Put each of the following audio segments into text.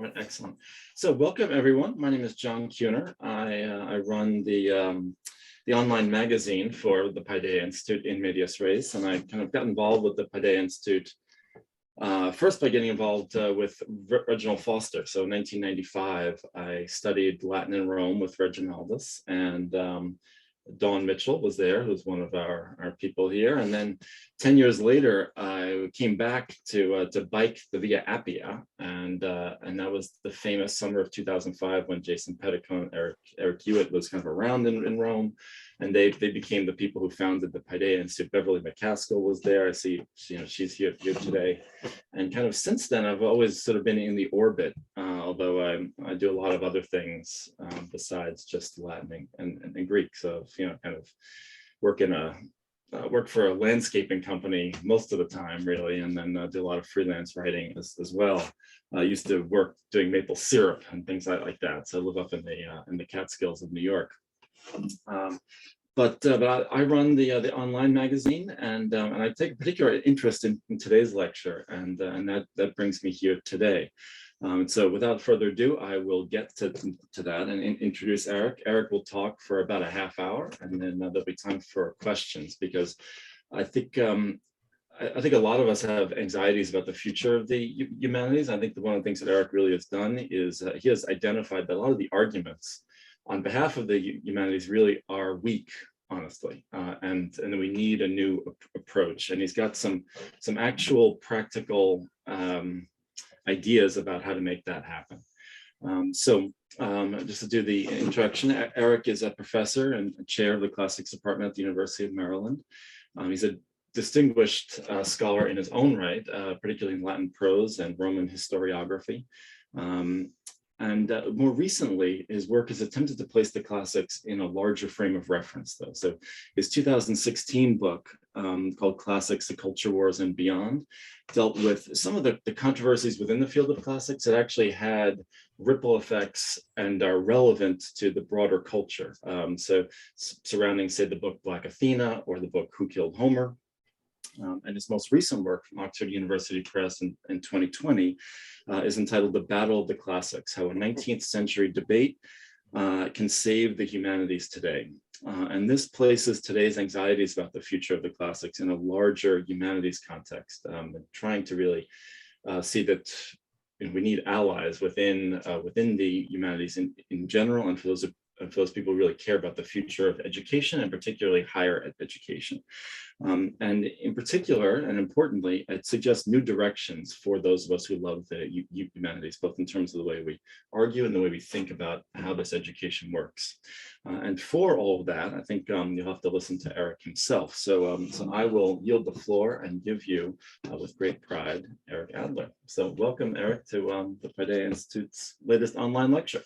right, excellent. So welcome everyone. My name is John Kuhner. I run the online magazine for the Paideia Institute in Medias Res, and I kind of got involved with the Paideia Institute first by getting involved with Reginald Foster. So in 1995, I studied Latin in Rome with Reginaldus, and Dawn Mitchell was there, who's one of our people here. And then 10 years later, I came back to bike the Via Appia, and that was the famous summer of 2005 when Jason Petticone and Eric Hewitt was kind of around in Rome, and they became the people who founded the Paideia Institute. Beverly McCaskill was there. I see, she's here today, and kind of since then I've always sort of been in the orbit, although I do a lot of other things besides just Latin and Greek. So kind of work for a landscaping company most of the time, really, and then do a lot of freelance writing as well. I used to work doing maple syrup and things like that. So I live up in the Catskills of New York. But I run the online magazine, and I take a particular interest in today's lecture, and that brings me here today. So without further ado, I will get to that and introduce Eric. Eric will talk for about a half hour, and then there'll be time for questions, because I think a lot of us have anxieties about the future of the humanities. I think that one of the things that Eric really has done is he has identified that a lot of the arguments on behalf of the humanities really are weak, honestly, and we need a new approach. And he's got some actual practical ideas about how to make that happen. Just to do the introduction, Eric is a professor and chair of the classics department at the University of Maryland. He's a distinguished scholar in his own right, particularly in Latin prose and Roman historiography. And more recently, his work has attempted to place the classics in a larger frame of reference, though. So his 2016 book called Classics, The Culture Wars and Beyond dealt with some of the controversies within the field of classics that actually had ripple effects and are relevant to the broader culture. So surrounding, say, the book Black Athena or the book Who Killed Homer. And his most recent work from Oxford University Press in 2020 is entitled The Battle of the Classics, How a 19th Century Debate Can Save the Humanities Today. And this places today's anxieties about the future of the classics in a larger humanities context, trying to really see that we need allies within the humanities in general, and for those people who really care about the future of education, and particularly higher education. And in particular, and importantly, it suggests new directions for those of us who love the humanities, both in terms of the way we argue and the way we think about how this education works. And for all of that, I think you'll have to listen to Eric himself. So I will yield the floor and give you, with great pride, Eric Adler. So welcome, Eric, to the Paideia Institute's latest online lecture.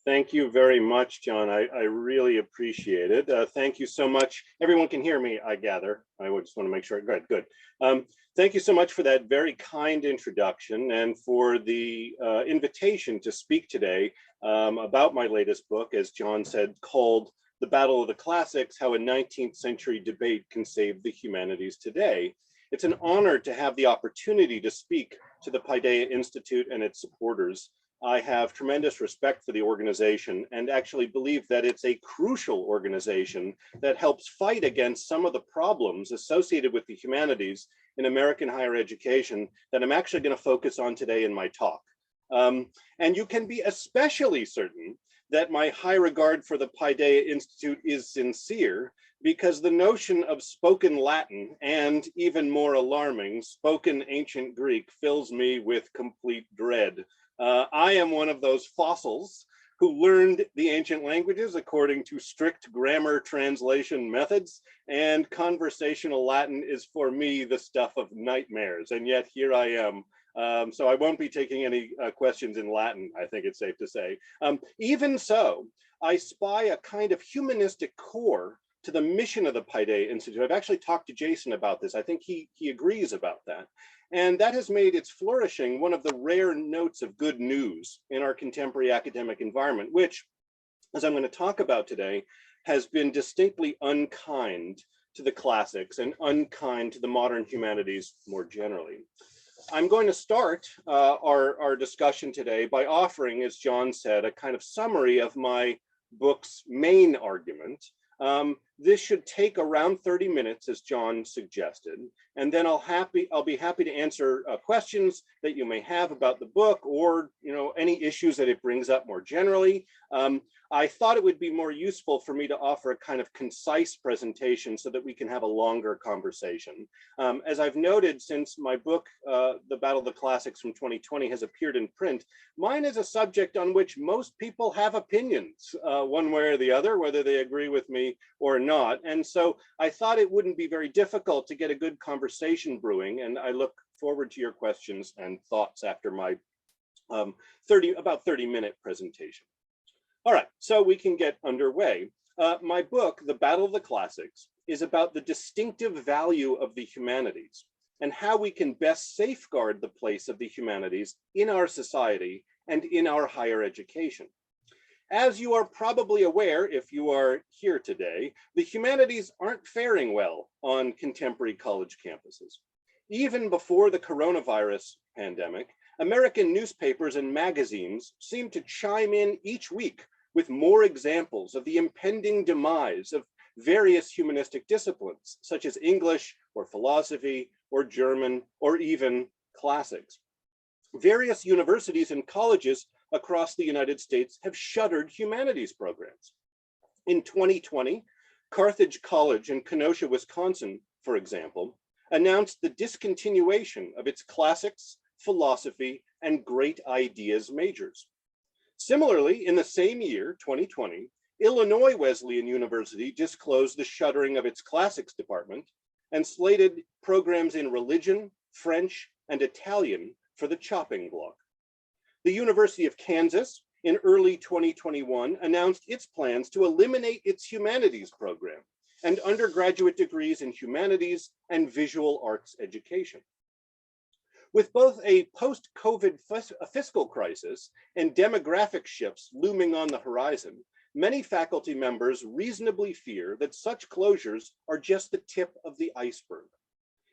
Thank you very much, John. I really appreciate it. Thank you so much. Everyone can hear me, I gather. I just want to make sure. Good. Thank you so much for that very kind introduction, and for the invitation to speak today about my latest book, as John said, called The Battle of the Classics, How a 19th Century Debate Can Save the Humanities Today. It's an honor to have the opportunity to speak to the Paideia Institute and its supporters. I have tremendous respect for the organization, and actually believe that it's a crucial organization that helps fight against some of the problems associated with the humanities in American higher education that I'm actually going to focus on today in my talk. And you can be especially certain that my high regard for the Paideia Institute is sincere, because the notion of spoken Latin, and even more alarming, spoken ancient Greek, fills me with complete dread. I am one of those fossils who learned the ancient languages according to strict grammar translation methods, and conversational Latin is for me the stuff of nightmares, and yet here I am. So I won't be taking any questions in Latin, I think it's safe to say. Even so, I spy a kind of humanistic core to the mission of the Paideia Institute. I've actually talked to Jason about this. I think he agrees about that. And that has made its flourishing one of the rare notes of good news in our contemporary academic environment, which, as I'm going to talk about today, has been distinctly unkind to the classics and unkind to the modern humanities more generally. I'm going to start our discussion today by offering, as John said, a kind of summary of my book's main argument. This should take around 30 minutes, as John suggested, and then I'll be happy to answer questions that you may have about the book, or any issues that it brings up more generally. I thought it would be more useful for me to offer a kind of concise presentation so that we can have a longer conversation. As I've noted, since my book, The Battle of the Classics from 2020 has appeared in print, mine is a subject on which most people have opinions, one way or the other, whether they agree with me or not. And so I thought it wouldn't be very difficult to get a good conversation brewing, and I look forward to your questions and thoughts after my about 30-minute presentation. All right, so we can get underway. My book, The Battle of the Classics, is about the distinctive value of the humanities and how we can best safeguard the place of the humanities in our society and in our higher education. As you are probably aware, if you are here today, the humanities aren't faring well on contemporary college campuses. Even before the coronavirus pandemic, American newspapers and magazines seem to chime in each week with more examples of the impending demise of various humanistic disciplines, such as English or philosophy or German or even classics. Various universities and colleges across the United States have shuttered humanities programs. In 2020, Carthage College in Kenosha, Wisconsin, for example, announced the discontinuation of its classics, philosophy, and great ideas majors. Similarly, in the same year, 2020, Illinois Wesleyan University disclosed the shuttering of its classics department and slated programs in religion, French, and Italian for the chopping block. The University of Kansas in early 2021 announced its plans to eliminate its humanities program and undergraduate degrees in humanities and visual arts education. With both a post-COVID fiscal crisis and demographic shifts looming on the horizon, many faculty members reasonably fear that such closures are just the tip of the iceberg.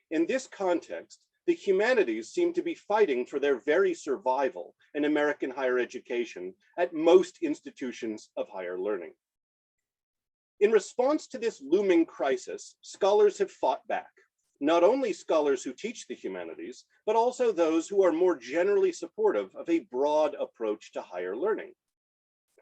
In this context, the humanities seem to be fighting for their very survival in American higher education at most institutions of higher learning. In response to this looming crisis, scholars have fought back. Not only scholars who teach the humanities, but also those who are more generally supportive of a broad approach to higher learning.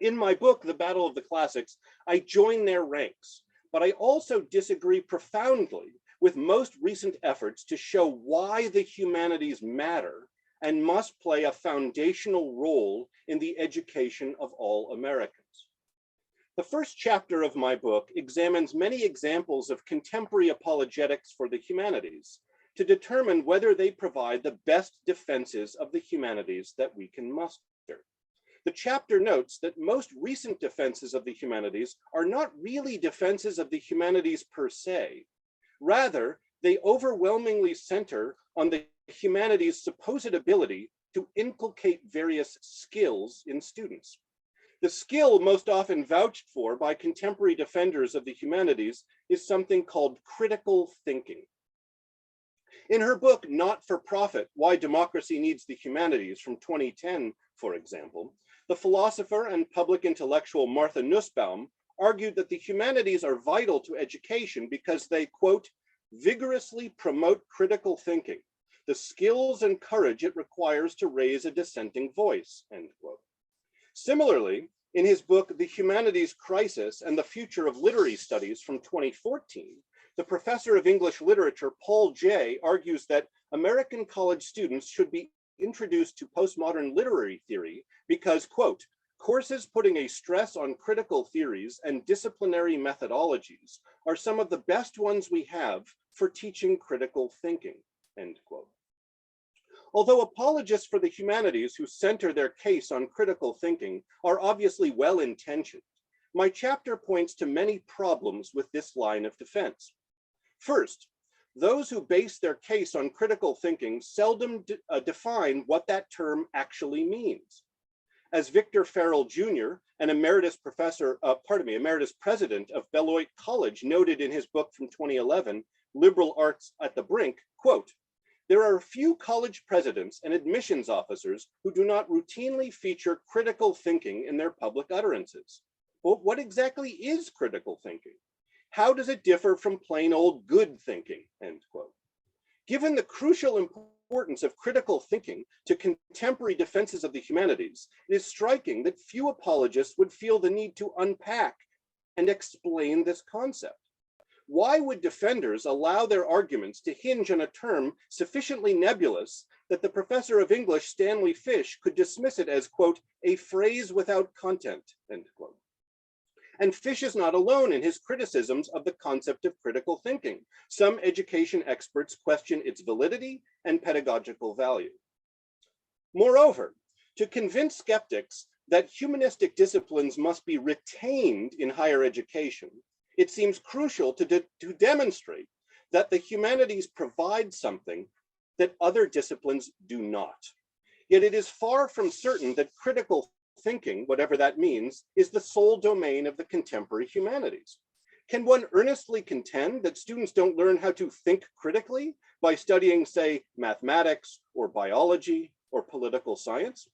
In my book, The Battle of the Classics, I join their ranks, but I also disagree profoundly with most recent efforts to show why the humanities matter and must play a foundational role in the education of all Americans. The first chapter of my book examines many examples of contemporary apologetics for the humanities to determine whether they provide the best defenses of the humanities that we can muster. The chapter notes that most recent defenses of the humanities are not really defenses of the humanities per se. Rather, they overwhelmingly center on the humanities' supposed ability to inculcate various skills in students. The skill most often vouched for by contemporary defenders of the humanities is something called critical thinking. In her book, Not for Profit, Why Democracy Needs the Humanities from 2010, for example, the philosopher and public intellectual Martha Nussbaum argued that the humanities are vital to education because they, quote, vigorously promote critical thinking, the skills and courage it requires to raise a dissenting voice, end quote. Similarly, in his book, The Humanities Crisis and the Future of Literary Studies from 2014, the professor of English literature, Paul Jay, argues that American college students should be introduced to postmodern literary theory because, quote, courses putting a stress on critical theories and disciplinary methodologies are some of the best ones we have for teaching critical thinking, end quote. Although apologists for the humanities who center their case on critical thinking are obviously well-intentioned, my chapter points to many problems with this line of defense. First, those who base their case on critical thinking seldom define what that term actually means. As Victor Farrell Jr., an emeritus president of Beloit College, noted in his book from 2011, Liberal Arts at the Brink, quote, There are a few college presidents and admissions officers who do not routinely feature critical thinking in their public utterances. But what exactly is critical thinking? How does it differ from plain old good thinking, end quote. Given the crucial importance of critical thinking to contemporary defenses of the humanities, it is striking that few apologists would feel the need to unpack and explain this concept. Why would defenders allow their arguments to hinge on a term sufficiently nebulous that the professor of English, Stanley Fish, could dismiss it as, quote, a phrase without content, end quote? And Fish is not alone in his criticisms of the concept of critical thinking. Some education experts question its validity and pedagogical value. Moreover, to convince skeptics that humanistic disciplines must be retained in higher education, it seems crucial to demonstrate that the humanities provide something that other disciplines do not. Yet it is far from certain that critical thinking, whatever that means, is the sole domain of the contemporary humanities. Can one earnestly contend that students don't learn how to think critically by studying, say, mathematics or biology or political science?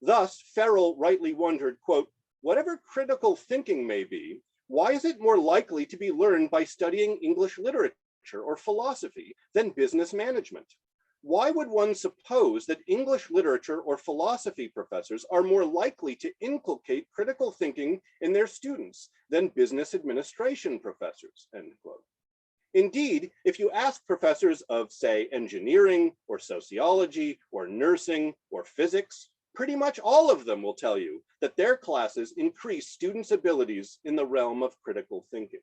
Thus, Farrell rightly wondered, quote, whatever critical thinking may be, why is it more likely to be learned by studying English literature or philosophy than business management? Why would one suppose that English literature or philosophy professors are more likely to inculcate critical thinking in their students than business administration professors, end quote. Indeed, if you ask professors of, say, engineering or sociology or nursing or physics, pretty much all of them will tell you that their classes increase students' abilities in the realm of critical thinking.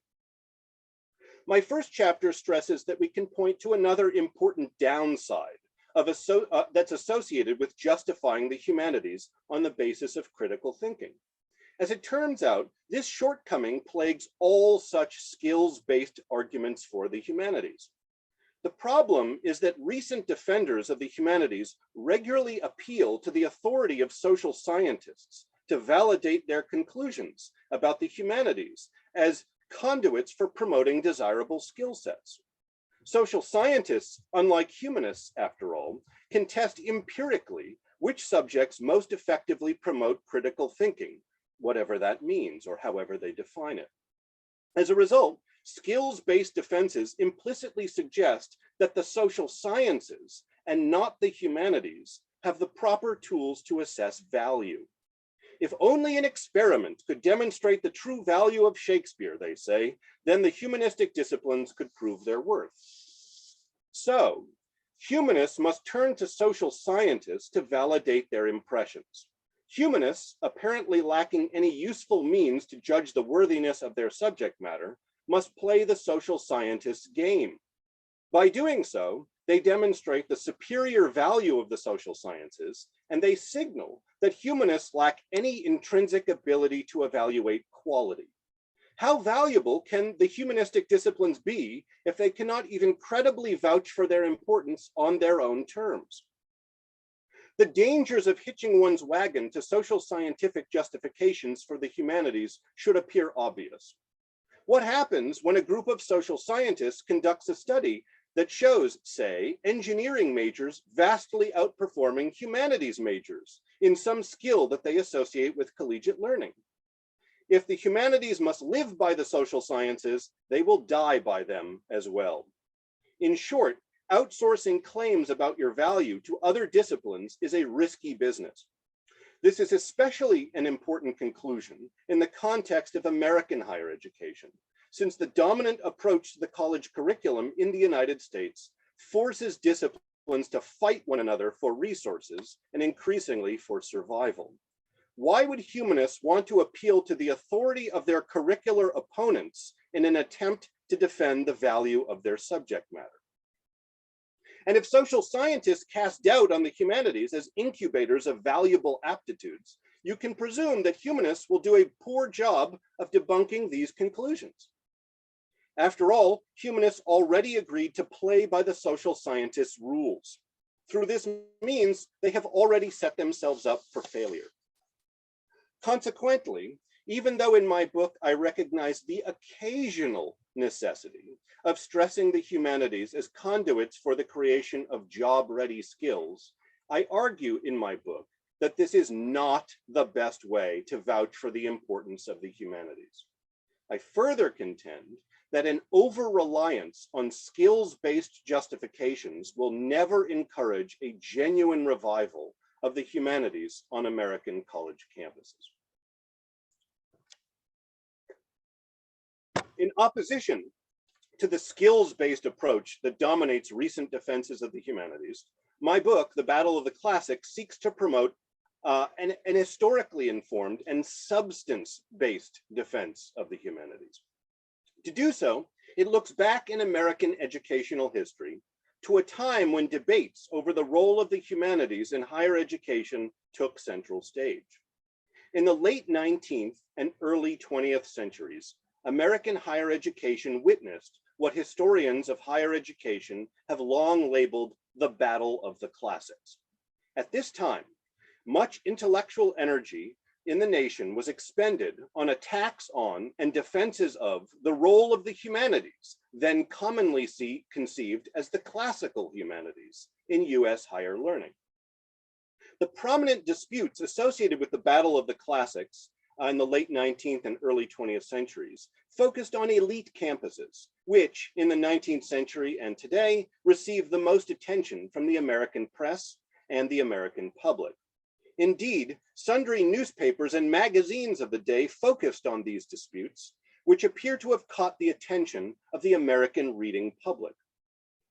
My first chapter stresses that we can point to another important downside that's associated with justifying the humanities on the basis of critical thinking. As it turns out, this shortcoming plagues all such skills-based arguments for the humanities. The problem is that recent defenders of the humanities regularly appeal to the authority of social scientists to validate their conclusions about the humanities as conduits for promoting desirable skill sets. Social scientists, unlike humanists after all, can test empirically which subjects most effectively promote critical thinking, whatever that means or however they define it. As a result, skills-based defenses implicitly suggest that the social sciences and not the humanities have the proper tools to assess value. If only an experiment could demonstrate the true value of Shakespeare, they say, then the humanistic disciplines could prove their worth. So, humanists must turn to social scientists to validate their impressions. Humanists, apparently lacking any useful means to judge the worthiness of their subject matter, must play the social scientist's game. By doing so, they demonstrate the superior value of the social sciences, and they signal that humanists lack any intrinsic ability to evaluate quality. How valuable can the humanistic disciplines be if they cannot even credibly vouch for their importance on their own terms? The dangers of hitching one's wagon to social scientific justifications for the humanities should appear obvious. What happens when a group of social scientists conducts a study that shows, say, engineering majors vastly outperforming humanities majors in some skill that they associate with collegiate learning? If the humanities must live by the social sciences, they will die by them as well. In short, outsourcing claims about your value to other disciplines is a risky business. This is especially an important conclusion in the context of American higher education, since the dominant approach to the college curriculum in the United States forces disciplines to fight one another for resources and increasingly for survival. Why would humanists want to appeal to the authority of their curricular opponents in an attempt to defend the value of their subject matter? And if social scientists cast doubt on the humanities as incubators of valuable aptitudes, you can presume that humanists will do a poor job of debunking these conclusions. After all, humanists already agreed to play by the social scientists' rules. Through this means, they have already set themselves up for failure. Consequently, even though in my book I recognize the occasional necessity of stressing the humanities as conduits for the creation of job-ready skills, I argue in my book that this is not the best way to vouch for the importance of the humanities. I further contend that an over-reliance on skills-based justifications will never encourage a genuine revival of the humanities on American college campuses. In opposition to the skills-based approach that dominates recent defenses of the humanities, my book, The Battle of the Classics, seeks to promote an historically informed and substance-based defense of the humanities. To do so, it looks back in American educational history to a time when debates over the role of the humanities in higher education took central stage. In the late 19th and early 20th centuries, American higher education witnessed what historians of higher education have long labeled the Battle of the Classics. At this time, much intellectual energy in the nation was expended on attacks on and defenses of the role of the humanities, then commonly conceived as the classical humanities in US higher learning. The prominent disputes associated with the Battle of the Classics in the late 19th and early 20th centuries focused on elite campuses, which in the 19th century and today receive the most attention from the American press and the American public. Indeed, sundry newspapers and magazines of the day focused on these disputes, which appear to have caught the attention of the American reading public.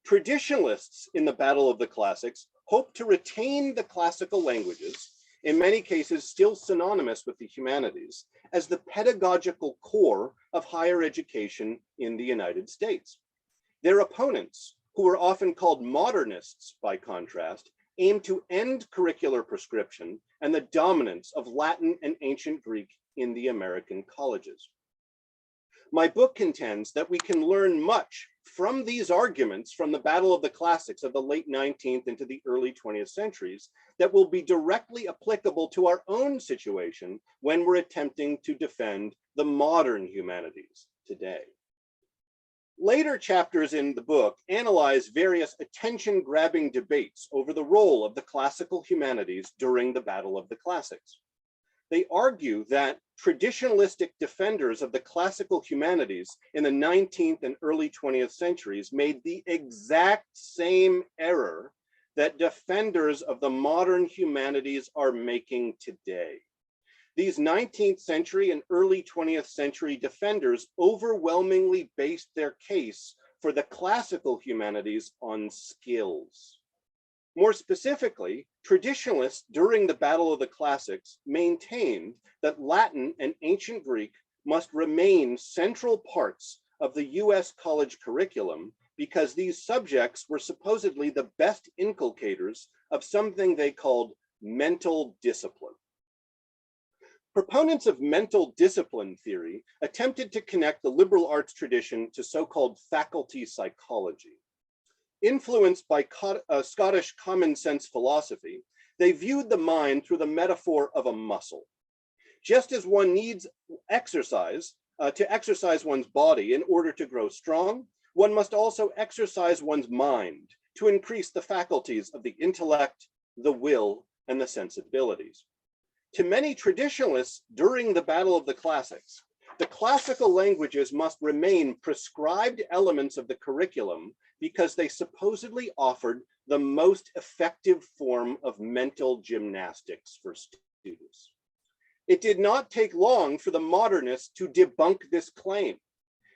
Traditionalists in the Battle of the Classics hope to retain the classical languages, in many cases still synonymous with the humanities, as the pedagogical core of higher education in the United States. Their opponents, who are often called modernists by contrast, aim to end curricular prescription and the dominance of Latin and ancient Greek in the American colleges. My book contends that we can learn much from these arguments from the Battle of the Classics of the late 19th into the early 20th centuries that will be directly applicable to our own situation when we're attempting to defend the modern humanities today. Later chapters in the book analyze various attention-grabbing debates over the role of the classical humanities during the Battle of the Classics. They argue that traditionalistic defenders of the classical humanities in the 19th and early 20th centuries made the exact same error that defenders of the modern humanities are making today. These 19th century and early 20th century defenders overwhelmingly based their case for the classical humanities on skills. More specifically, traditionalists during the Battle of the Classics maintained that Latin and ancient Greek must remain central parts of the US college curriculum because these subjects were supposedly the best inculcators of something they called mental discipline. Proponents of mental discipline theory attempted to connect the liberal arts tradition to so-called faculty psychology. Influenced by Scottish common sense philosophy, they viewed the mind through the metaphor of a muscle. Just as one needs exercise to exercise one's body in order to grow strong, one must also exercise one's mind to increase the faculties of the intellect, the will, and the sensibilities. To many traditionalists during the Battle of the Classics, the classical languages must remain prescribed elements of the curriculum because they supposedly offered the most effective form of mental gymnastics for students. It did not take long for the modernists to debunk this claim.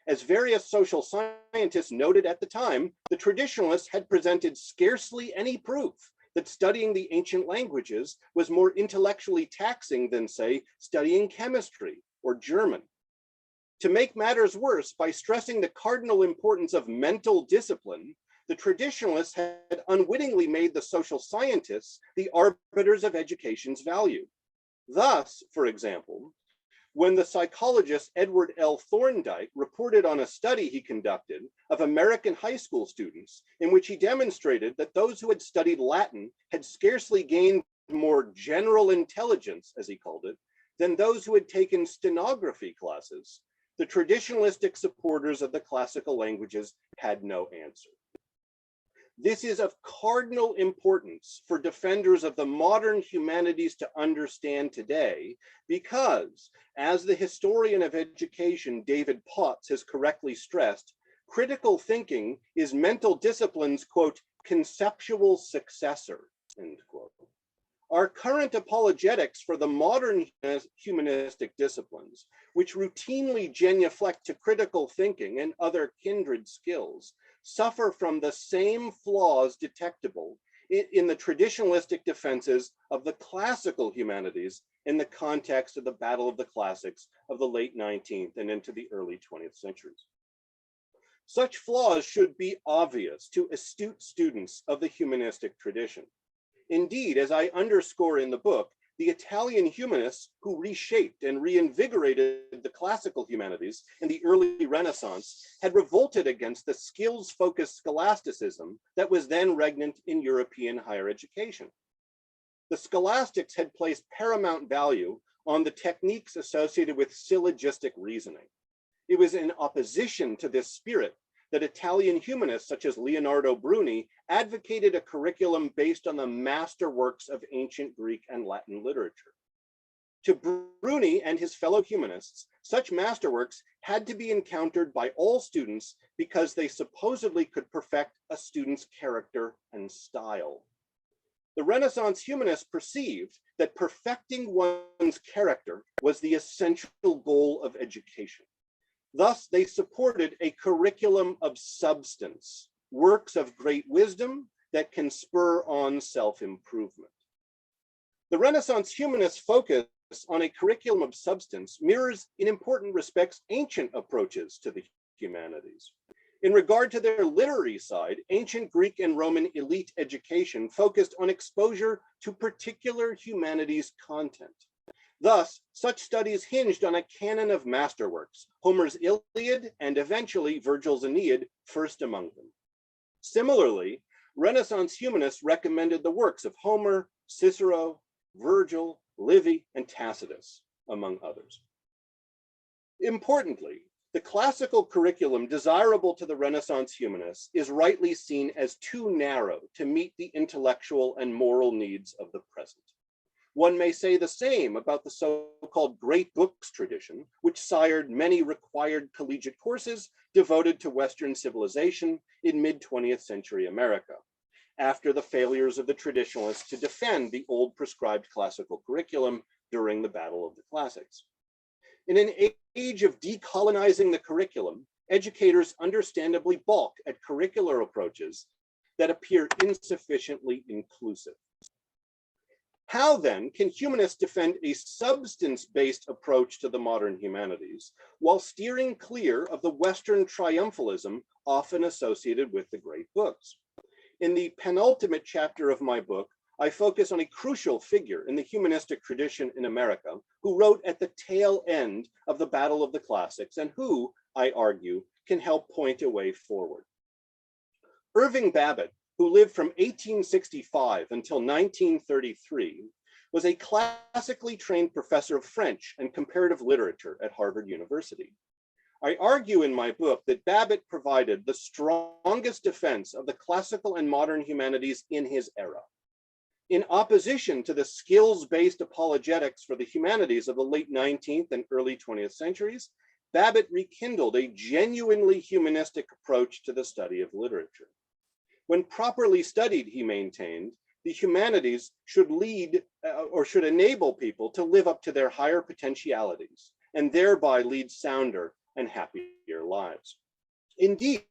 As various social scientists noted at the time, the traditionalists had presented scarcely any proof that studying the ancient languages was more intellectually taxing than, say, studying chemistry or German. To make matters worse, by stressing the cardinal importance of mental discipline, the traditionalists had unwittingly made the social scientists the arbiters of education's value. Thus, for example, when the psychologist Edward L. Thorndike reported on a study he conducted of American high school students, in which he demonstrated that those who had studied Latin had scarcely gained more general intelligence, as he called it, than those who had taken stenography classes, the traditionalistic supporters of the classical languages had no answer. This is of cardinal importance for defenders of the modern humanities to understand today, because, as the historian of education David Potts has correctly stressed, critical thinking is mental discipline's, quote, conceptual successor, end quote. Our current apologetics for the modern humanistic disciplines, which routinely genuflect to critical thinking and other kindred skills, suffer from the same flaws detectable in the traditionalistic defenses of the classical humanities in the context of the battle of the classics of the late 19th and into the early 20th centuries. Such flaws should be obvious to astute students of the humanistic tradition. Indeed, as I underscore in the book, the Italian humanists who reshaped and reinvigorated the classical humanities in the early Renaissance had revolted against the skills-focused scholasticism that was then regnant in European higher education. The scholastics had placed paramount value on the techniques associated with syllogistic reasoning. It was in opposition to this spirit that Italian humanists such as Leonardo Bruni advocated a curriculum based on the masterworks of ancient Greek and Latin literature. To Bruni and his fellow humanists, such masterworks had to be encountered by all students because they supposedly could perfect a student's character and style. The Renaissance humanists perceived that perfecting one's character was the essential goal of education. Thus, they supported a curriculum of substance, works of great wisdom that can spur on self-improvement. The Renaissance humanists' focus on a curriculum of substance mirrors, in important respects, ancient approaches to the humanities. In regard to their literary side, ancient Greek and Roman elite education focused on exposure to particular humanities content. Thus, such studies hinged on a canon of masterworks, Homer's Iliad and eventually Virgil's Aeneid, first among them. Similarly, Renaissance humanists recommended the works of Homer, Cicero, Virgil, Livy, and Tacitus, among others. Importantly, the classical curriculum desirable to the Renaissance humanists is rightly seen as too narrow to meet the intellectual and moral needs of the present. One may say the same about the so-called great books tradition, which sired many required collegiate courses devoted to Western civilization in mid-20th century America, after the failures of the traditionalists to defend the old prescribed classical curriculum during the Battle of the Classics. In an age of decolonizing the curriculum, educators understandably balk at curricular approaches that appear insufficiently inclusive. How then can humanists defend a substance-based approach to the modern humanities while steering clear of the Western triumphalism often associated with the great books? In the penultimate chapter of my book, I focus on a crucial figure in the humanistic tradition in America who wrote at the tail end of the Battle of the Classics and who, I argue, can help point a way forward. Irving Babbitt, who lived from 1865 until 1933, was a classically trained professor of French and comparative literature at Harvard University. I argue in my book that Babbitt provided the strongest defense of the classical and modern humanities in his era. In opposition to the skills-based apologetics for the humanities of the late 19th and early 20th centuries, Babbitt rekindled a genuinely humanistic approach to the study of literature. When properly studied, he maintained, the humanities should lead or should enable people to live up to their higher potentialities and thereby lead sounder and happier lives. Indeed,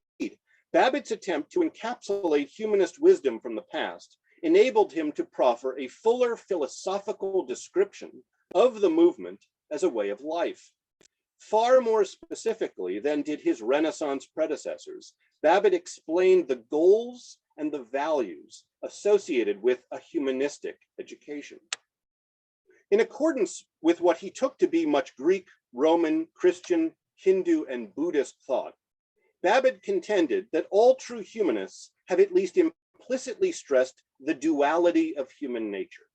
Babbitt's attempt to encapsulate humanist wisdom from the past enabled him to proffer a fuller philosophical description of the movement as a way of life. Far more specifically than did his Renaissance predecessors, Babbitt explained the goals and the values associated with a humanistic education. In accordance with what he took to be much Greek, Roman, Christian, Hindu, and Buddhist thought, Babbitt contended that all true humanists have at least implicitly stressed the duality of human nature.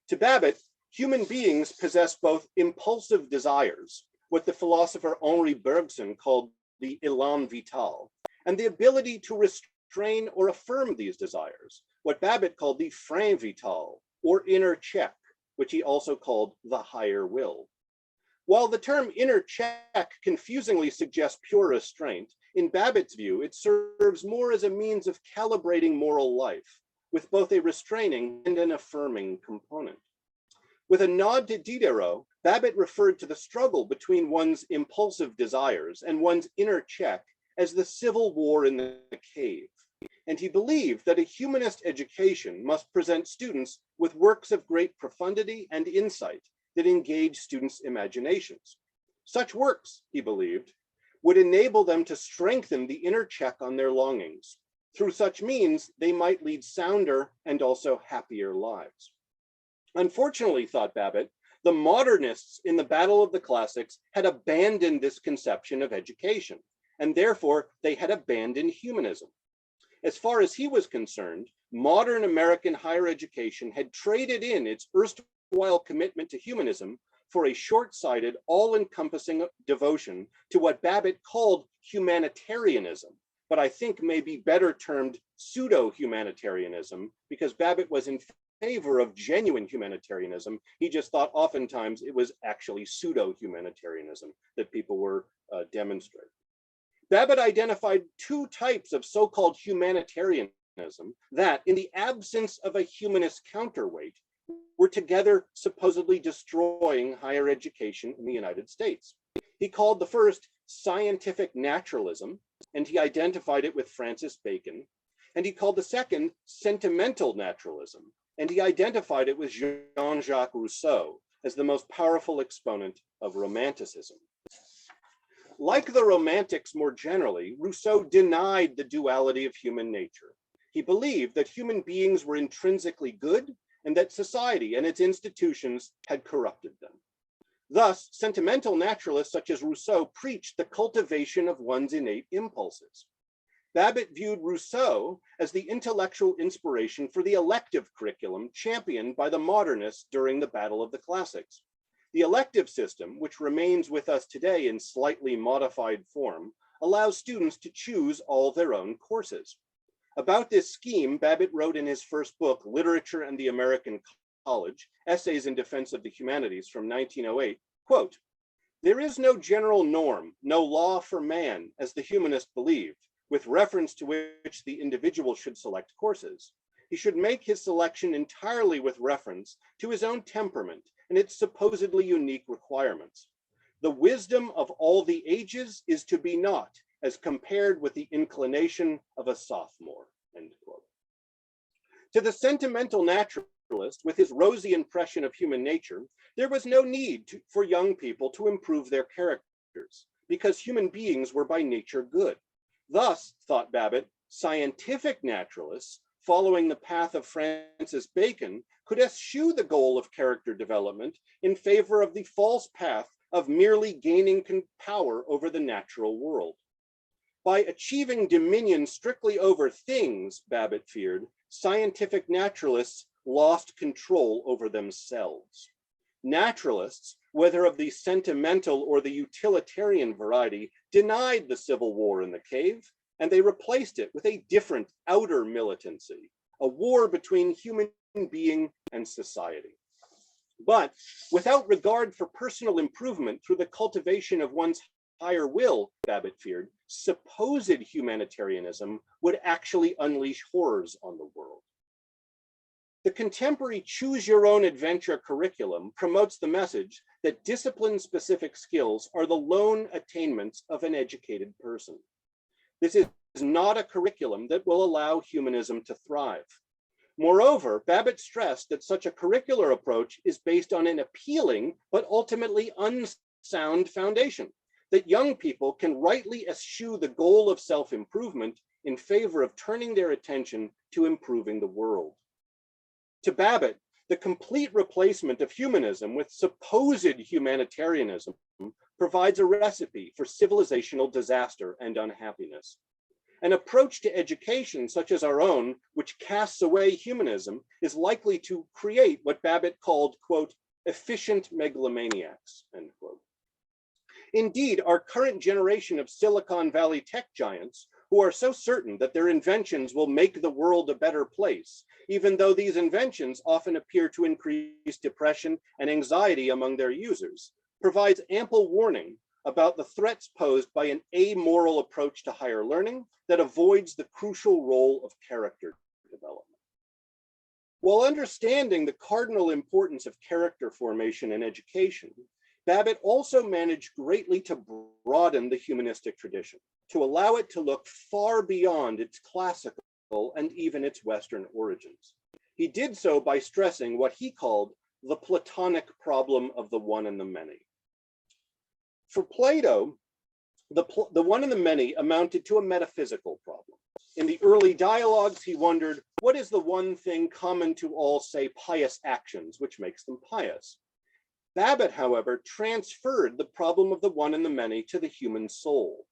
To Babbitt, Human beings possess both impulsive desires, what the philosopher Henri Bergson called the élan vital, and the ability to restrain or affirm these desires, what Babbitt called the frein vital, or inner check, which he also called the higher will. While the term inner check confusingly suggests pure restraint, in Babbitt's view, it serves more as a means of calibrating moral life, with both a restraining and an affirming component. With a nod to Diderot, Babbitt referred to the struggle between one's impulsive desires and one's inner check as the civil war in the cave. And he believed that a humanist education must present students with works of great profundity and insight that engage students' imaginations. Such works, he believed, would enable them to strengthen the inner check on their longings. Through such means, they might lead sounder and also happier lives. Unfortunately, thought Babbitt, the modernists in the Battle of the Classics had abandoned this conception of education, and therefore they had abandoned humanism. As far as he was concerned, modern American higher education had traded in its erstwhile commitment to humanism for a short-sighted, all-encompassing devotion to what Babbitt called humanitarianism, but I think may be better termed pseudo-humanitarianism, because Babbitt was in favor of genuine humanitarianism. He just thought oftentimes it was actually pseudo-humanitarianism that people were demonstrating. Babbitt identified two types of so-called humanitarianism that, in the absence of a humanist counterweight, were together supposedly destroying higher education in the United States. He called the first scientific naturalism, and he identified it with Francis Bacon, and he called the second sentimental naturalism, and he identified it with Jean-Jacques Rousseau as the most powerful exponent of Romanticism. Like the Romantics more generally, Rousseau denied the duality of human nature. He believed that human beings were intrinsically good and that society and its institutions had corrupted them. Thus, sentimental naturalists such as Rousseau preached the cultivation of one's innate impulses. Babbitt viewed Rousseau as the intellectual inspiration for the elective curriculum championed by the modernists during the Battle of the Classics. The elective system, which remains with us today in slightly modified form, allows students to choose all their own courses. About this scheme, Babbitt wrote in his first book, Literature and the American College, Essays in Defense of the Humanities from 1908, quote, "There is no general norm, no law for man, as the humanist believed, with reference to which the individual should select courses. He should make his selection entirely with reference to his own temperament and its supposedly unique requirements. The wisdom of all the ages is to be naught as compared with the inclination of a sophomore," end quote. To the sentimental naturalist, with his rosy impression of human nature, there was no need for young people to improve their characters, because human beings were by nature good. Thus, thought Babbitt, scientific naturalists, following the path of Francis Bacon, could eschew the goal of character development in favor of the false path of merely gaining power over the natural world. By achieving dominion strictly over things, Babbitt feared, scientific naturalists lost control over themselves. Naturalists, whether of the sentimental or the utilitarian variety, denied the civil war in the cave, and they replaced it with a different outer militancy, a war between human being and society. But without regard for personal improvement through the cultivation of one's higher will, Babbitt feared, supposed humanitarianism would actually unleash horrors on the world. The contemporary choose your own adventure curriculum promotes the message that discipline-specific skills are the lone attainments of an educated person. This is not a curriculum that will allow humanism to thrive. Moreover, Babbitt stressed that such a curricular approach is based on an appealing but ultimately unsound foundation, that young people can rightly eschew the goal of self-improvement in favor of turning their attention to improving the world. To Babbitt, the complete replacement of humanism with supposed humanitarianism provides a recipe for civilizational disaster and unhappiness. An approach to education such as our own, which casts away humanism, is likely to create what Babbitt called, quote, efficient megalomaniacs, end quote. Indeed, our current generation of Silicon Valley tech giants who are so certain that their inventions will make the world a better place, even though these inventions often appear to increase depression and anxiety among their users, provides ample warning about the threats posed by an amoral approach to higher learning that avoids the crucial role of character development. While understanding the cardinal importance of character formation in education, Babbitt also managed greatly to broaden the humanistic tradition, to allow it to look far beyond its classical and even its Western origins. He did so by stressing what he called the Platonic problem of the one and the many. For Plato, the one and the many amounted to a metaphysical problem. In the early dialogues, he wondered, what is the one thing common to all, say, pious actions, which makes them pious? Babbitt, however, transferred the problem of the one and the many to the human soul.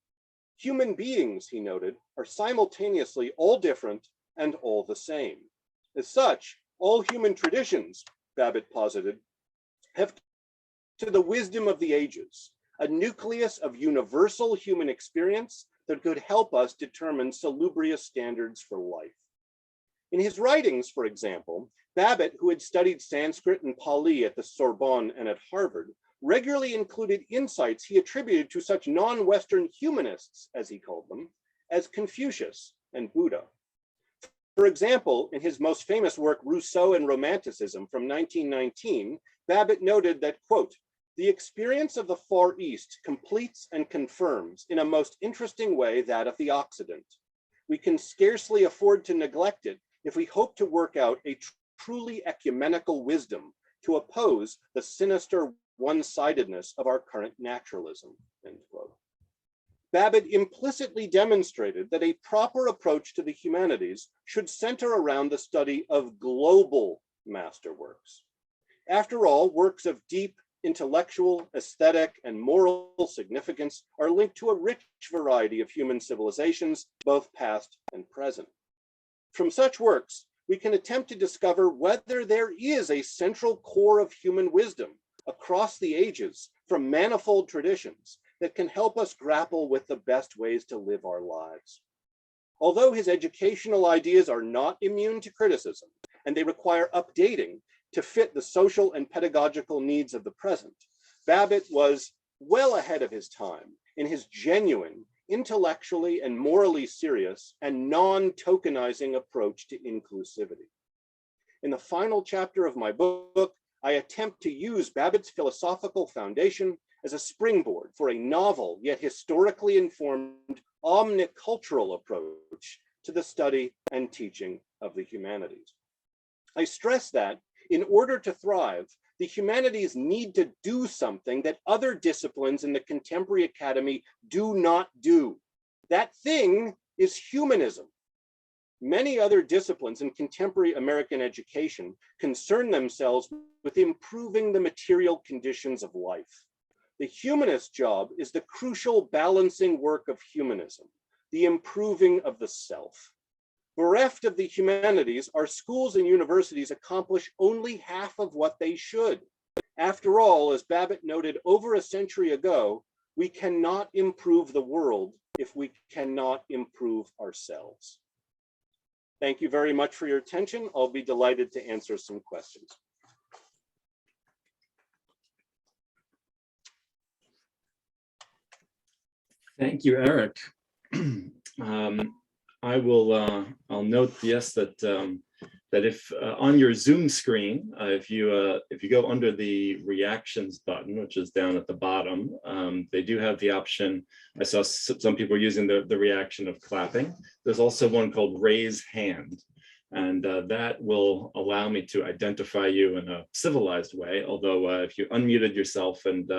Human beings, he noted, are simultaneously all different and all the same. As such, all human traditions, Babbitt posited, have to the wisdom of the ages, a nucleus of universal human experience that could help us determine salubrious standards for life. In his writings, for example, Babbitt, who had studied Sanskrit and Pali at the Sorbonne and at Harvard, regularly included insights he attributed to such non-Western humanists, as he called them, as Confucius and Buddha. For example, in his most famous work, Rousseau and Romanticism from 1919, Babbitt noted that, quote, the experience of the Far East completes and confirms in a most interesting way that of the Occident. We can scarcely afford to neglect it if we hope to work out a truly ecumenical wisdom to oppose the sinister one-sidedness of our current naturalism, end quote. Babbitt implicitly demonstrated that a proper approach to the humanities should center around the study of global masterworks. After all, works of deep intellectual, aesthetic, and moral significance are linked to a rich variety of human civilizations, both past and present. From such works, we can attempt to discover whether there is a central core of human wisdom across the ages from manifold traditions that can help us grapple with the best ways to live our lives. Although his educational ideas are not immune to criticism, and they require updating to fit the social and pedagogical needs of the present, Babbitt was well ahead of his time in his genuine, intellectually and morally serious and non-tokenizing approach to inclusivity. In the final chapter of my book, I attempt to use Babbitt's philosophical foundation as a springboard for a novel yet historically informed omnicultural approach to the study and teaching of the humanities. I stress that in order to thrive, the humanities need to do something that other disciplines in the contemporary academy do not do. That thing is humanism. Many other disciplines in contemporary American education concern themselves with improving the material conditions of life. The humanist job is the crucial balancing work of humanism, the improving of the self. Bereft of the humanities, our schools and universities accomplish only half of what they should. After all, as Babbitt noted over a century ago, we cannot improve the world if we cannot improve ourselves. Thank you very much for your attention. I'll be delighted to answer some questions. Thank you, Eric. I'll note, yes, that that if on your Zoom screen, if you go under the reactions button, which is down at the bottom, they do have the option. I saw some people using the reaction of clapping. There's also one called raise hand, and that will allow me to identify you in a civilized way. Although if you unmuted yourself and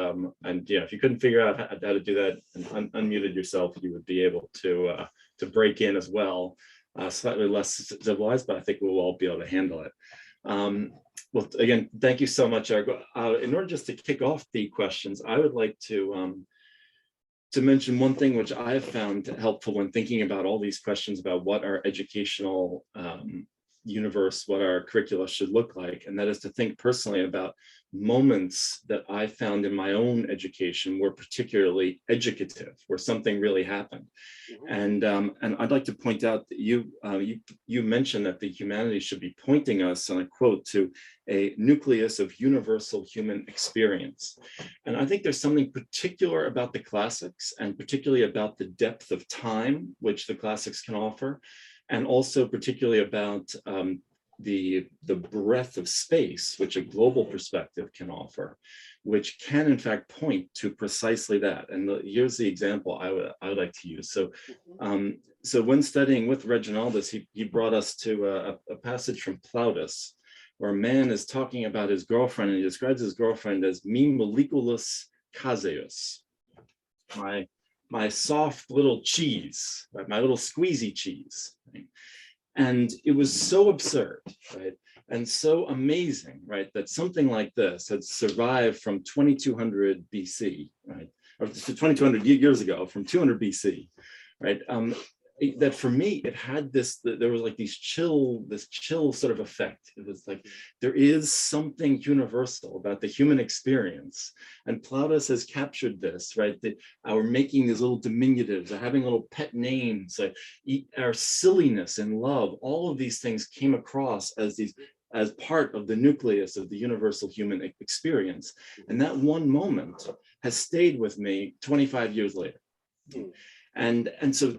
if you couldn't figure out how to do that and unmuted yourself, you would be able to break in as well. Slightly less civilized, but I think we'll all be able to handle it. Well, again, thank you so much, Eric. In order just to kick off the questions, I would like to mention one thing which I've found helpful when thinking about all these questions about what our educational universe what our curricula should look like, and that is to think personally about moments that I found in my own education were particularly educative, where something really happened. And I'd like to point out that you mentioned that the humanities should be pointing us, and I quote, to a nucleus of universal human experience. And I think there's something particular about the classics, and particularly about the depth of time which the classics can offer, and also particularly about the breadth of space which a global perspective can offer, which can in fact point to precisely that. And here's the example I would like to use. So when studying with Reginaldus, he brought us to a passage from Plautus, where a man is talking about his girlfriend, and he describes his girlfriend as me moleculus caseus, my soft little cheese, right? My little squeezy cheese. Right? And it was so absurd, right? And so amazing, right? That something like this had survived from 2200 BC, right? Or 2200 years ago, from 200 BC, right? That for me, it had this, there was like this chill sort of effect. It was like, there is something universal about the human experience. And Plautus has captured this, right? Our making these little diminutives, or having little pet names, our silliness and love, all of these things came across as part of the nucleus of the universal human experience. And that one moment has stayed with me 25 years later. And so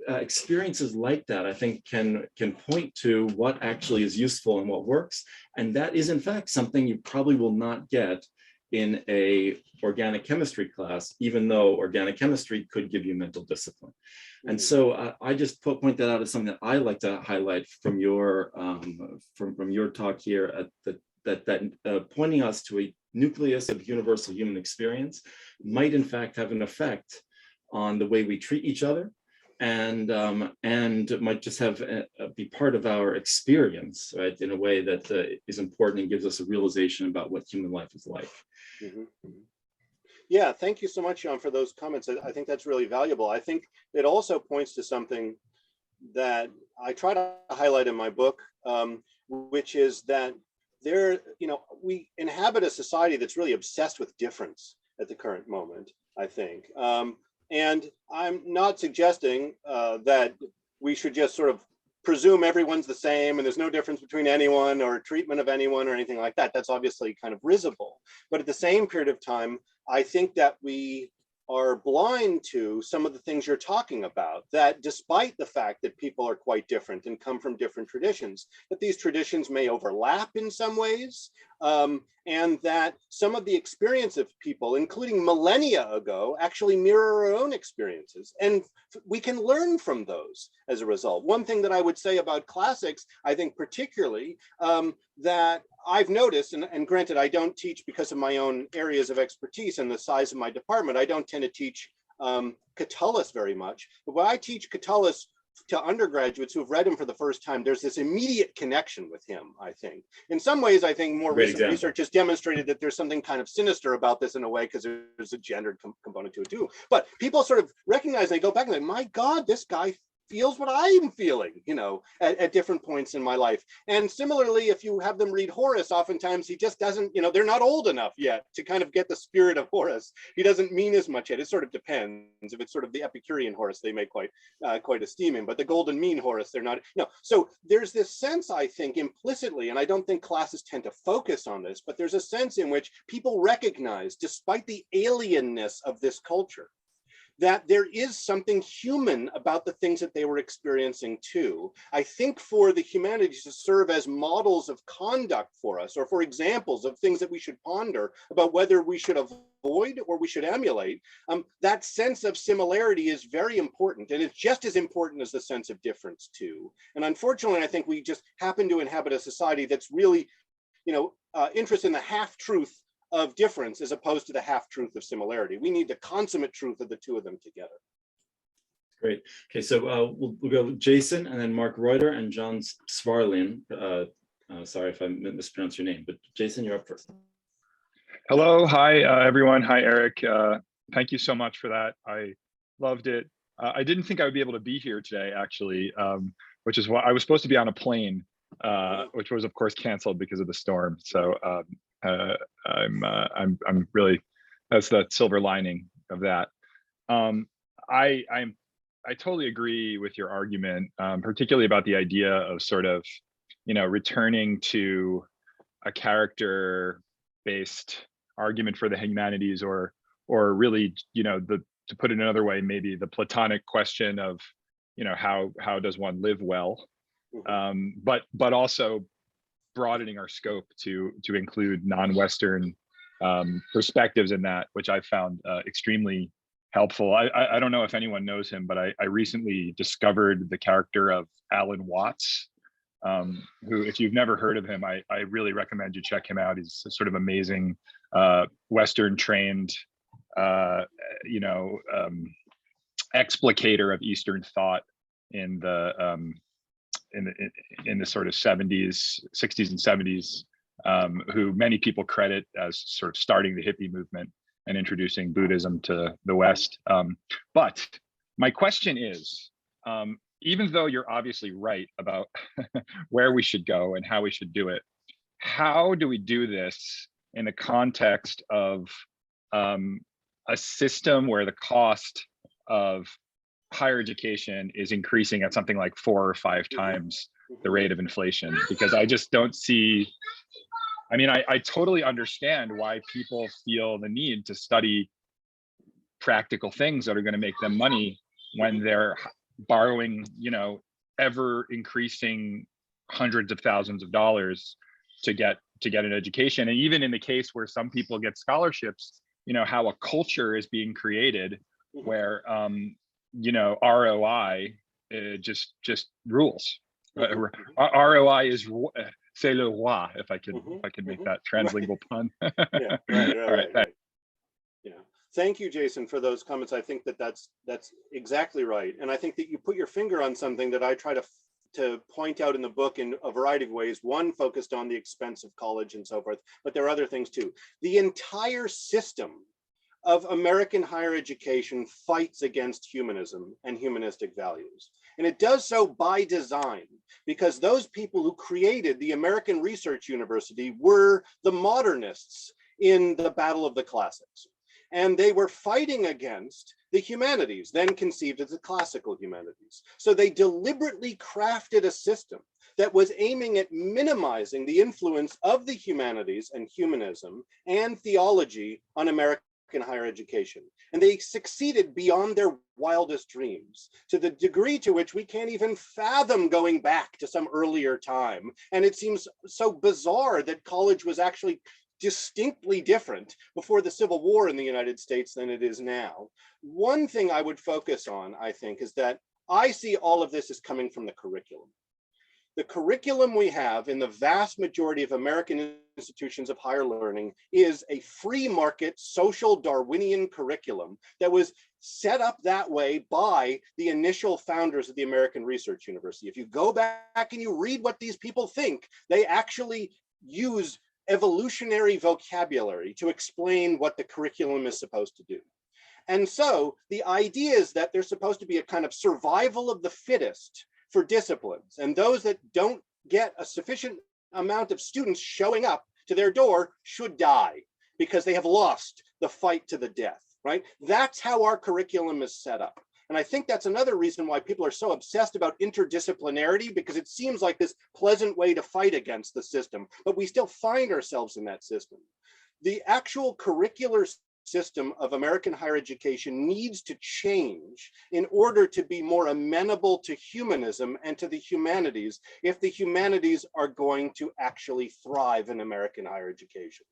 experiences like that, I think, can point to what actually is useful and what works. And that is, in fact, something you probably will not get in a organic chemistry class, even though organic chemistry could give you mental discipline. And so I just point that out as something that I like to highlight from your from your talk here, that pointing us to a nucleus of universal human experience might in fact have an effect on the way we treat each other, and might just have be part of our experience, right, in a way that is important and gives us a realization about what human life is like. Yeah, thank you so much, John, for those comments. I think that's really valuable. I think it also points to something that I try to highlight in my book, which is that we inhabit a society that's really obsessed with difference at the current moment, I think. And I'm not suggesting that we should just sort of presume everyone's the same and there's no difference between anyone or treatment of anyone or anything like that. That's obviously kind of risible. But at the same period of time, I think that we are blind to some of the things you're talking about, that despite the fact that people are quite different and come from different traditions, that these traditions may overlap in some ways, and that some of the experience of people, including millennia ago, actually mirror our own experiences. And we can learn from those as a result. One thing that I would say about classics, I think particularly, that I've noticed, and granted, I don't teach because of my own areas of expertise and the size of my department, I don't tend to teach Catullus very much. But when I teach Catullus to undergraduates who have read him for the first time, there's this immediate connection with him, I think. In some ways, I think more recent research has demonstrated that there's something kind of sinister about this in a way, because there's a gendered component to it too. But people sort of recognize, they go back and they, my God, this guy feels what I'm feeling, at different points in my life. And similarly, if you have them read Horace, oftentimes he just doesn't, they're not old enough yet to kind of get the spirit of Horace. He doesn't mean as much yet. It sort of depends. If it's sort of the Epicurean Horace, they may quite esteem him, but the golden mean Horace, they're not. So there's this sense, I think, implicitly, and I don't think classes tend to focus on this, but there's a sense in which people recognize, despite the alienness of this culture, that there is something human about the things that they were experiencing too. I think for the humanities to serve as models of conduct for us, or for examples of things that we should ponder about whether we should avoid or we should emulate, that sense of similarity is very important. And it's just as important as the sense of difference too. And unfortunately, I think we just happen to inhabit a society that's really, interested in the half-truth of difference as opposed to the half-truth of similarity. We need the consummate truth of the two of them together. Great. Okay, so we'll go with Jason, and then Mark Reuter and John Svarlin. Sorry if I mispronounced your name, but Jason, you're up first. Hello, hi everyone. Hi, Eric. Thank you so much for that. I loved it. I didn't think I would be able to be here today, actually, which is why I was supposed to be on a plane which was of course canceled because of the storm. So I'm really, that's the silver lining of that. I totally agree with your argument, particularly about the idea of sort of, returning to a character-based argument for the humanities, or really, to put it another way, maybe the Platonic question of, how does one live well, but also broadening our scope to include non-Western perspectives in that, which I found extremely helpful. I don't know if anyone knows him, but I recently discovered the character of Alan Watts, who, if you've never heard of him, I really recommend you check him out. He's a sort of amazing Western trained, explicator of Eastern thought in the sort of 60s and 70s, who many people credit as sort of starting the hippie movement and introducing Buddhism to the West. But my question is, even though you're obviously right about where we should go and how we should do it, how do we do this in the context of a system where the cost of higher education is increasing at something like 4 or 5 times the rate of inflation? Because I just don't see, I totally understand why people feel the need to study practical things that are going to make them money when they're borrowing, ever increasing hundreds of thousands of dollars to get an education. And even in the case where some people get scholarships, how a culture is being created where ROI just rules. ROI is c'est le roi, if I can make that translingual pun. Yeah, right. Yeah. Thank you, Jason, for those comments. I think that's exactly right. And I think that you put your finger on something that I try to point out in the book in a variety of ways. One focused on the expense of college and so forth, but there are other things too. The entire system of American higher education fights against humanism and humanistic values. And it does so by design, because those people who created the American Research University were the modernists in the Battle of the Classics. And they were fighting against the humanities, then conceived as the classical humanities. So they deliberately crafted a system that was aiming at minimizing the influence of the humanities and humanism and theology on American higher education. And they succeeded beyond their wildest dreams, to the degree to which we can't even fathom going back to some earlier time. And it seems so bizarre that college was actually distinctly different before the Civil War in the United States than it is now. One thing I would focus on, I think, is that I see all of this as coming from the curriculum. The curriculum we have in the vast majority of American institutions of higher learning is a free market social Darwinian curriculum that was set up that way by the initial founders of the American Research University. If you go back and you read what these people think, they actually use evolutionary vocabulary to explain what the curriculum is supposed to do. And so the idea is that there's supposed to be a kind of survival of the fittest for disciplines, and those that don't get a sufficient amount of students showing up to their door should die because they have lost the fight to the death, right? That's how our curriculum is set up. And I think that's another reason why people are so obsessed about interdisciplinarity, because it seems like this pleasant way to fight against the system, but we still find ourselves in that system. The actual curricular system of American higher education needs to change in order to be more amenable to humanism and to the humanities, if the humanities are going to actually thrive in American higher education.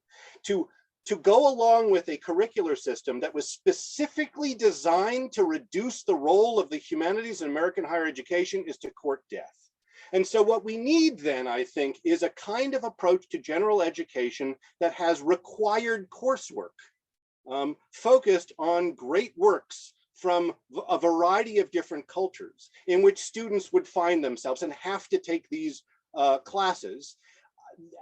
To go along with a curricular system that was specifically designed to reduce the role of the humanities in American higher education is to court death. And so what we need then, I think, is a kind of approach to general education that has required coursework, focused on great works from a variety of different cultures, in which students would find themselves and have to take these classes.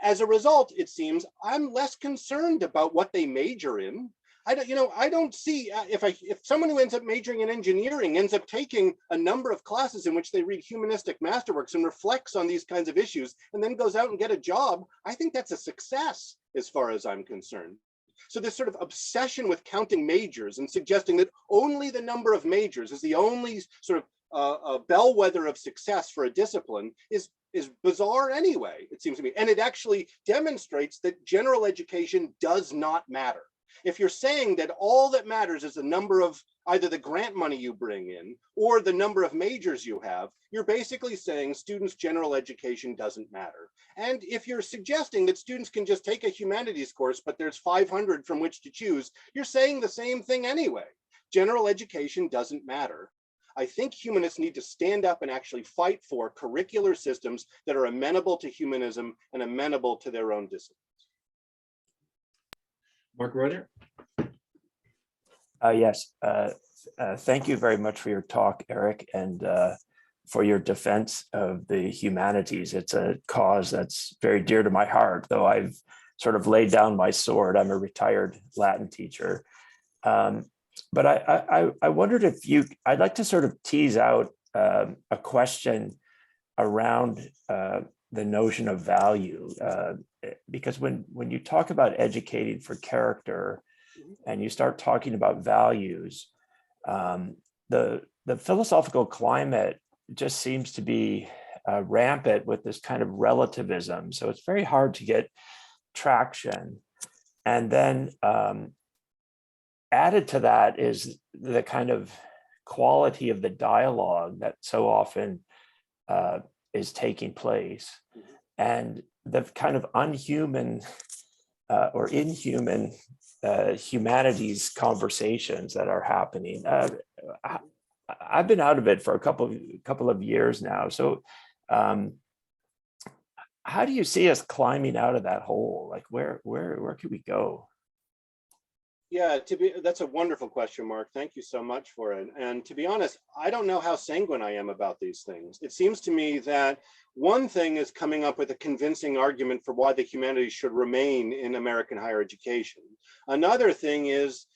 As a result, it seems, I'm less concerned about what they major in. I don't see if someone who ends up majoring in engineering ends up taking a number of classes in which they read humanistic masterworks and reflects on these kinds of issues and then goes out and get a job, I think that's a success as far as I'm concerned. So this sort of obsession with counting majors and suggesting that only the number of majors is the only sort of bellwether of success for a discipline is bizarre anyway, it seems to me. And it actually demonstrates that general education does not matter. If you're saying that all that matters is the number of either the grant money you bring in or the number of majors you have, you're basically saying students' general education doesn't matter. And if you're suggesting that students can just take a humanities course, but there's 500 from which to choose, you're saying the same thing anyway. General education doesn't matter. I think humanists need to stand up and actually fight for curricular systems that are amenable to humanism and amenable to their own disciplines. Mark Reuter? Yes, thank you very much for your talk, Eric, and for your defense of the humanities. It's a cause that's very dear to my heart, though I've sort of laid down my sword. I'm a retired Latin teacher. But I wondered if I'd like to sort of tease out a question around the notion of value, because when you talk about educating for character and you start talking about values, the philosophical climate just seems to be rampant with this kind of relativism. So it's very hard to get traction. And then added to that is the kind of quality of the dialogue that so often is taking place, and the kind of unhuman or inhuman humanities conversations that are happening. I've been out of it for a couple of years now. So how do you see us climbing out of that hole? Like where can we go? Yeah, that's a wonderful question, Mark. Thank you so much for it. And to be honest, I don't know how sanguine I am about these things. It seems to me that one thing is coming up with a convincing argument for why the humanities should remain in American higher education. Another thing is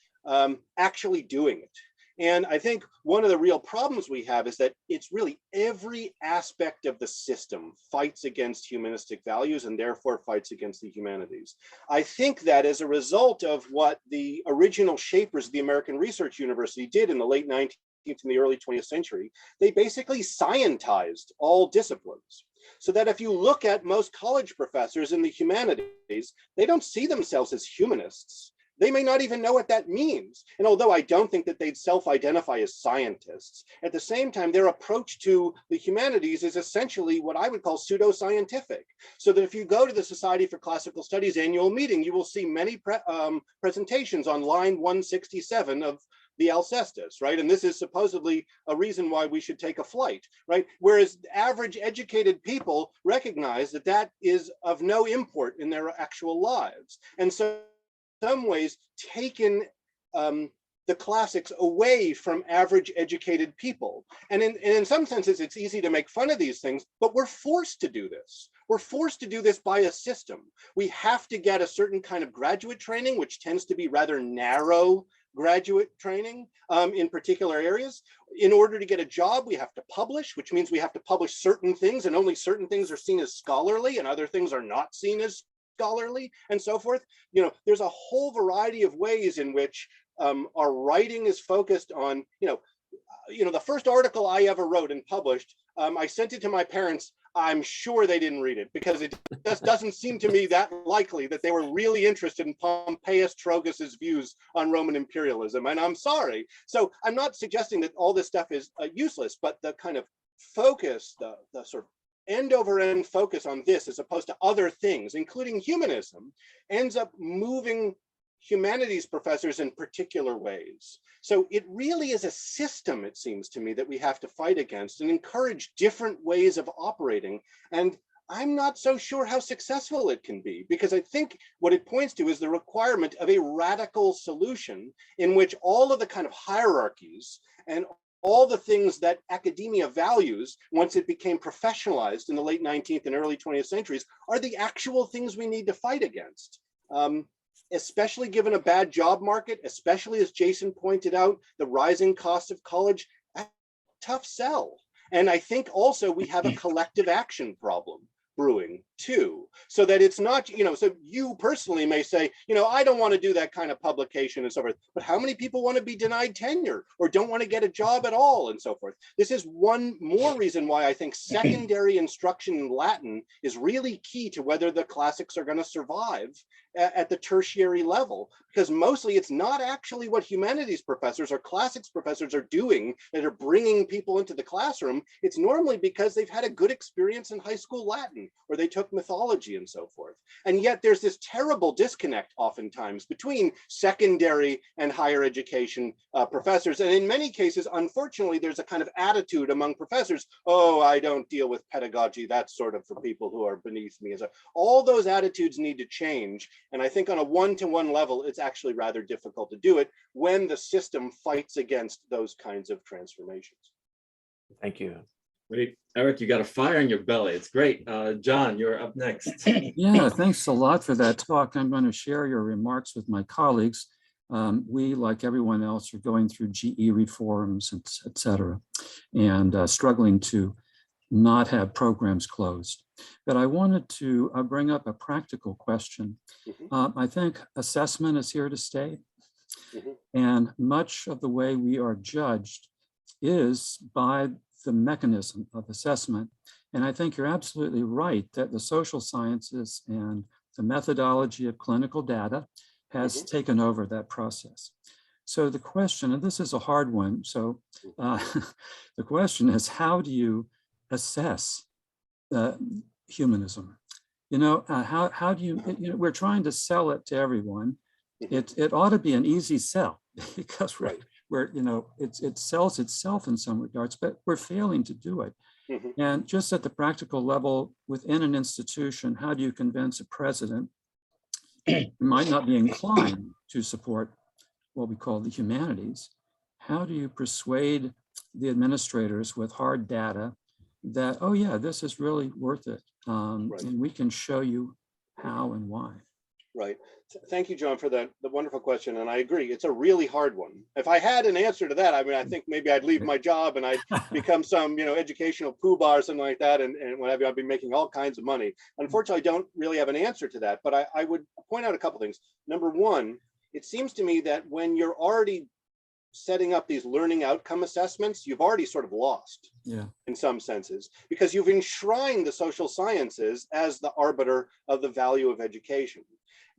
actually doing it. And I think one of the real problems we have is that it's really every aspect of the system fights against humanistic values and therefore fights against the humanities. I think that as a result of what the original shapers of the American Research University did in the late 19th and the early 20th century, they basically scientized all disciplines. So that if you look at most college professors in the humanities, they don't see themselves as humanists. They may not even know what that means. And although I don't think that they'd self-identify as scientists, at the same time, their approach to the humanities is essentially what I would call pseudo-scientific. So that if you go to the Society for Classical Studies annual meeting, you will see many presentations on line 167 of the Alcestis, right? And this is supposedly a reason why we should take a flight, right? Whereas average educated people recognize that that is of no import in their actual lives. And so some ways taken the classics away from average educated people. And in some senses, it's easy to make fun of these things, but we're forced to do this. We're forced to do this by a system. We have to get a certain kind of graduate training, which tends to be rather narrow graduate training in particular areas. In order to get a job, we have to publish, which means we have to publish certain things, and only certain things are seen as scholarly and other things are not seen as scholarly, and so forth. You know, there's a whole variety of ways in which our writing is focused on, the first article I ever wrote and published, I sent it to my parents. I'm sure they didn't read it because it just doesn't seem to me that likely that they were really interested in Pompeius Trogus' views on Roman imperialism. And I'm sorry. So I'm not suggesting that all this stuff is useless, but the kind of focus, the sort of end over end focus on this as opposed to other things, including humanism, ends up moving humanities professors in particular ways. So it really is a system, it seems to me, that we have to fight against and encourage different ways of operating. And I'm not so sure how successful it can be, because I think what it points to is the requirement of a radical solution in which all of the kind of hierarchies and all the things that academia values once it became professionalized in the late 19th and early 20th centuries are the actual things we need to fight against. especially given a bad job market, especially as Jason pointed out, the rising cost of college, a tough sell. And I think also we have a collective action problem brewing too, so that it's not, so you personally may say, I don't want to do that kind of publication and so forth, but how many people want to be denied tenure or don't want to get a job at all and so forth? This is one more reason why I think secondary instruction in Latin is really key to whether the classics are going to survive at the tertiary level, because mostly it's not actually what humanities professors or classics professors are doing that are bringing people into the classroom. It's normally because they've had a good experience in high school Latin, or they took mythology and so forth. And yet there's this terrible disconnect oftentimes between secondary and higher education professors. And in many cases, unfortunately, there's a kind of attitude among professors, oh, I don't deal with pedagogy. That's sort of for people who are beneath me. So all those attitudes need to change. And I think on a one-to-one level, it's actually rather difficult to do it when the system fights against those kinds of transformations. Thank you. Wait, Eric, you got a fire in your belly. It's great. John, you're up next. Yeah, thanks a lot for that talk. I'm going to share your remarks with my colleagues. We, like everyone else, are going through GE reforms, et cetera, and struggling to not have programs closed. But I wanted to bring up a practical question. I think assessment is here to stay. And much of the way we are judged is by the mechanism of assessment. And I think you're absolutely right that the social sciences and the methodology of clinical data has taken over that process. So the question, and this is a hard one, so the question is, how do you assess humanism? How do you, we're trying to sell it to everyone. It ought to be an easy sell because it sells itself in some regards, but we're failing to do it. And just at the practical level within an institution, how do you convince a president who might not be inclined to support what we call the humanities? How do you persuade the administrators with hard data that, oh yeah, this is really worth it, and we can show you how and why? Right. Thank you, John, for the wonderful question. And I agree, it's a really hard one. If I had an answer to that, I mean, I think maybe I'd leave my job and I'd become some, educational poobah or something like that. And what have you, I'd be making all kinds of money. Unfortunately, I don't really have an answer to that, but I would point out a couple things. Number one, it seems to me that when you're already setting up these learning outcome assessments, you've already sort of lost in some senses, because you've enshrined the social sciences as the arbiter of the value of education.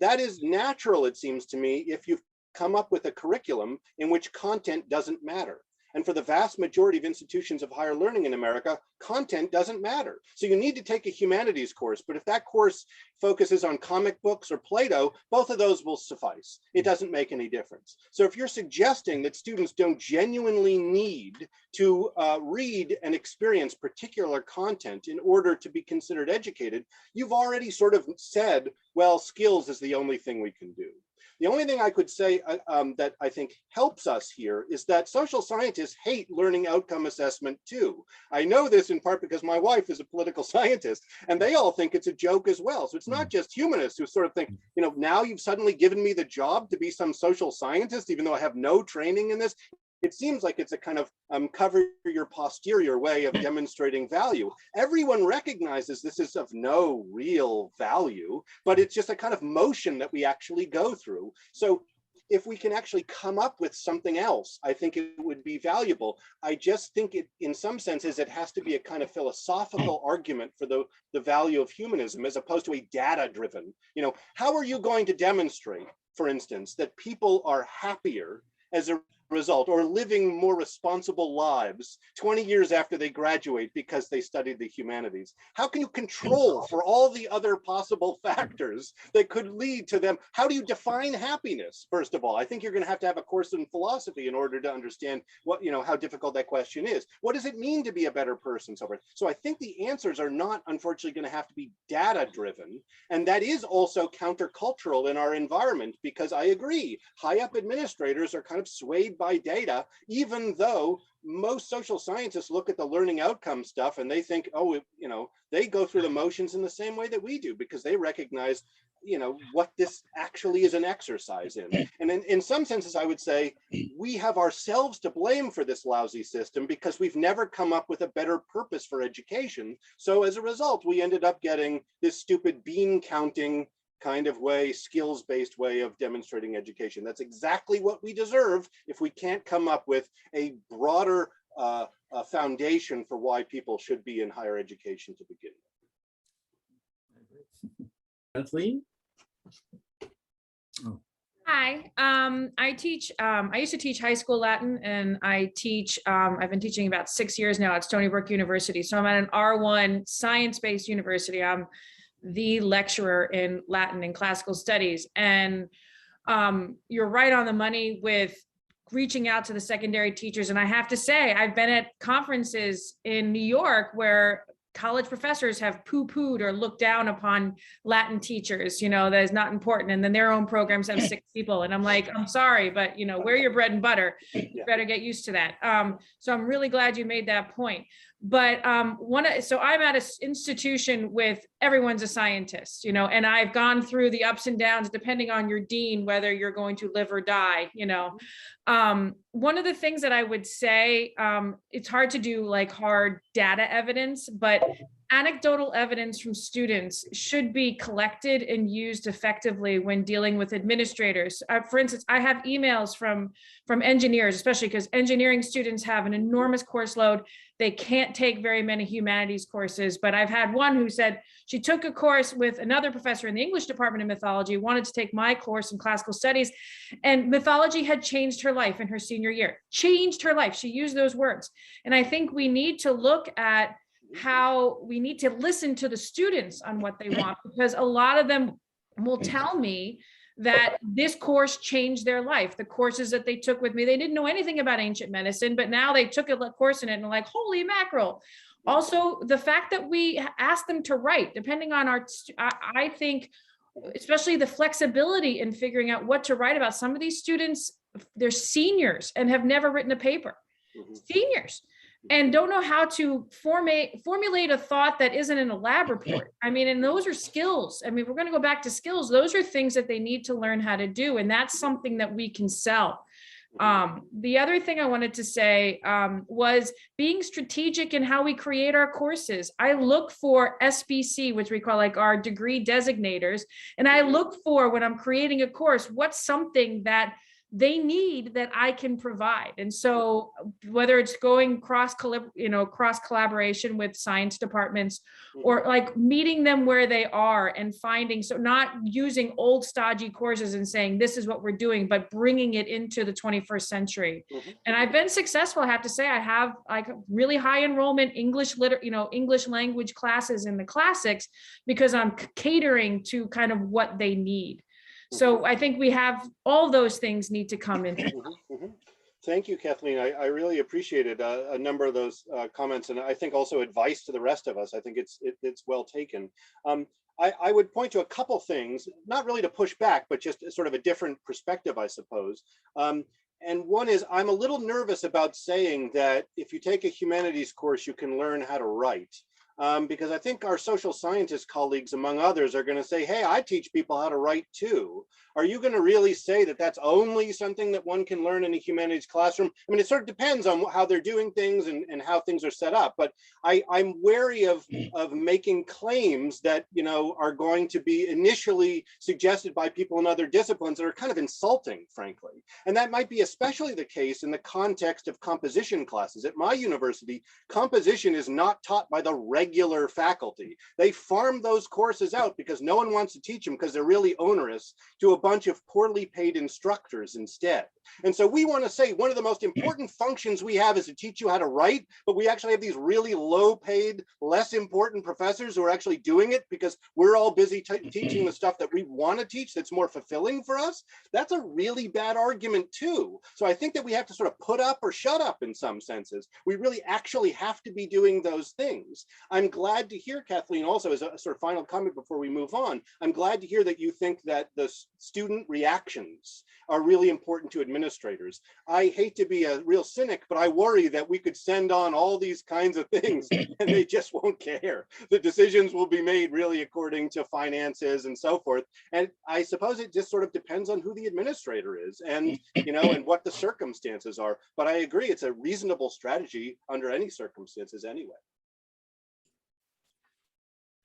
That is natural, it seems to me, if you've come up with a curriculum in which content doesn't matter. And for the vast majority of institutions of higher learning in America, content doesn't matter. So you need to take a humanities course, but if that course focuses on comic books or Plato, both of those will suffice. It doesn't make any difference. So if you're suggesting that students don't genuinely need to read and experience particular content in order to be considered educated, you've already sort of said, well, skills is the only thing we can do. The only thing I could say that I think helps us here is that social scientists hate learning outcome assessment too. I know this in part because my wife is a political scientist and they all think it's a joke as well. So it's not just humanists who sort of think, now you've suddenly given me the job to be some social scientist, even though I have no training in this. It seems like it's a kind of cover your posterior way of demonstrating value. Everyone recognizes this is of no real value, but it's just a kind of motion that we actually go through. So if we can actually come up with something else, I think it would be valuable. I just think it, in some senses, it has to be a kind of philosophical argument for the value of humanism as opposed to a data-driven. How are you going to demonstrate, for instance, that people are happier as a result, or living more responsible lives 20 years after they graduate because they studied the humanities? How can you control for all the other possible factors that could lead to them? How do you define happiness? First of all, I think you're going to have a course in philosophy in order to understand what, how difficult that question is. What does it mean to be a better person? So forth. So I think the answers are not, unfortunately, going to have to be data driven. And that is also countercultural in our environment, because I agree, high up administrators are kind of swayed by data, even though most social scientists look at the learning outcome stuff and they think, oh, they go through the motions in the same way that we do, because they recognize what this actually is an exercise in. And in some senses, I would say we have ourselves to blame for this lousy system because we've never come up with a better purpose for education. So as a result, we ended up getting this stupid bean counting kind of way, skills-based way of demonstrating education. That's exactly what we deserve if we can't come up with a broader foundation for why people should be in higher education to begin with. Kathleen? Oh. Hi, I teach, I used to teach high school Latin, and I teach, I've been teaching about 6 years now at Stony Brook University. So I'm at an R1 science-based university. I'm the lecturer in Latin and classical studies. And you're right on the money with reaching out to the secondary teachers. And I have to say, I've been at conferences in New York where college professors have poo-pooed or looked down upon Latin teachers, that is not important. And then their own programs have 6 people. And I'm like, I'm sorry, but we're your bread and butter. You better get used to that. So I'm really glad you made that point. But so I'm at an institution with everyone's a scientist, and I've gone through the ups and downs depending on your dean, whether you're going to live or die, One of the things that I would say, it's hard to do like hard data evidence, but anecdotal evidence from students should be collected and used effectively when dealing with administrators. For instance, I have emails from engineers, especially because engineering students have an enormous course load. They can't take very many humanities courses, but I've had one who said she took a course with another professor in the English department of mythology, wanted to take my course in classical studies, and mythology had changed her life in her senior year. Changed her life. She used those words. And I think we need to look at how we need to listen to the students on what they want, because a lot of them will tell me that this course changed their life. The courses that they took with me, they didn't know anything about ancient medicine, but now they took a course in it and they're like, holy mackerel. Also, the fact that we ask them to write, depending on I think, especially the flexibility in figuring out what to write about. Some of these students, they're seniors and have never written a paper. Seniors. And don't know how to formulate a thought that isn't in a lab report. I mean, and those are skills. I mean, we're going to go back to skills. Those are things that they need to learn how to do. And that's something that we can sell. The other thing I wanted to say was being strategic in how we create our courses. I look for SBC, which we call like our degree designators. And I look for, when I'm creating a course, what's something that they need that I can provide. And so whether it's going cross collaboration with science departments, or like meeting them where they are and finding, so not using old stodgy courses and saying, this is what we're doing, but bringing it into the 21st century. And I've been successful. I have to say, I have like really high enrollment English language classes in the classics, because I'm catering to kind of what they need. So I think we have all those things need to come in. Thank you, Kathleen. I really appreciated a number of those comments, and I think also advice to the rest of us. I think it's well taken. I would point to a couple things, not really to push back, but just sort of a different perspective, I suppose. And one is, I'm a little nervous about saying that if you take a humanities course, you can learn how to write. Because I think our social scientist colleagues, among others, are going to say, hey, I teach people how to write too. Are you going to really say that that's only something that one can learn in a humanities classroom? I mean, it sort of depends on how they're doing things and how things are set up. But I'm wary of making claims that, are going to be initially suggested by people in other disciplines that are kind of insulting, frankly. And that might be especially the case in the context of composition classes. At my university, composition is not taught by the regular faculty. They farm those courses out because no one wants to teach them because they're really onerous, to a bunch of poorly paid instructors instead. And so we want to say one of the most important functions we have is to teach you how to write, but we actually have these really low paid, less important professors who are actually doing it because we're all busy teaching the stuff that we want to teach that's more fulfilling for us. That's a really bad argument too. So I think that we have to sort of put up or shut up in some senses. We really actually have to be doing those things. I'm glad to hear, Kathleen, also as a sort of final comment before we move on, I'm glad to hear that you think that the student reactions are really important to administrators. I hate to be a real cynic, but I worry that we could send on all these kinds of things and they just won't care. The decisions will be made really according to finances and so forth. And I suppose it just sort of depends on who the administrator is and, you know, and what the circumstances are. But I agree, it's a reasonable strategy under any circumstances anyway.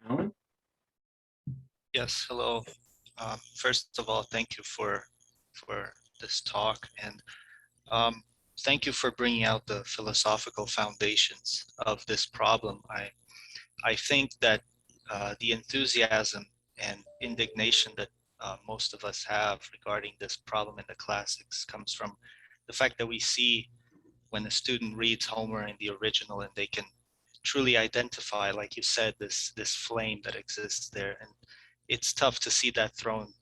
Alan? Yes, hello. First of all, thank you for this talk, and thank you for bringing out the philosophical foundations of this problem. I think that the enthusiasm and indignation that most of us have regarding this problem in the classics comes from the fact that we see when a student reads Homer in the original and they can truly identify, like you said, this flame that exists there, and it's tough to see that thrown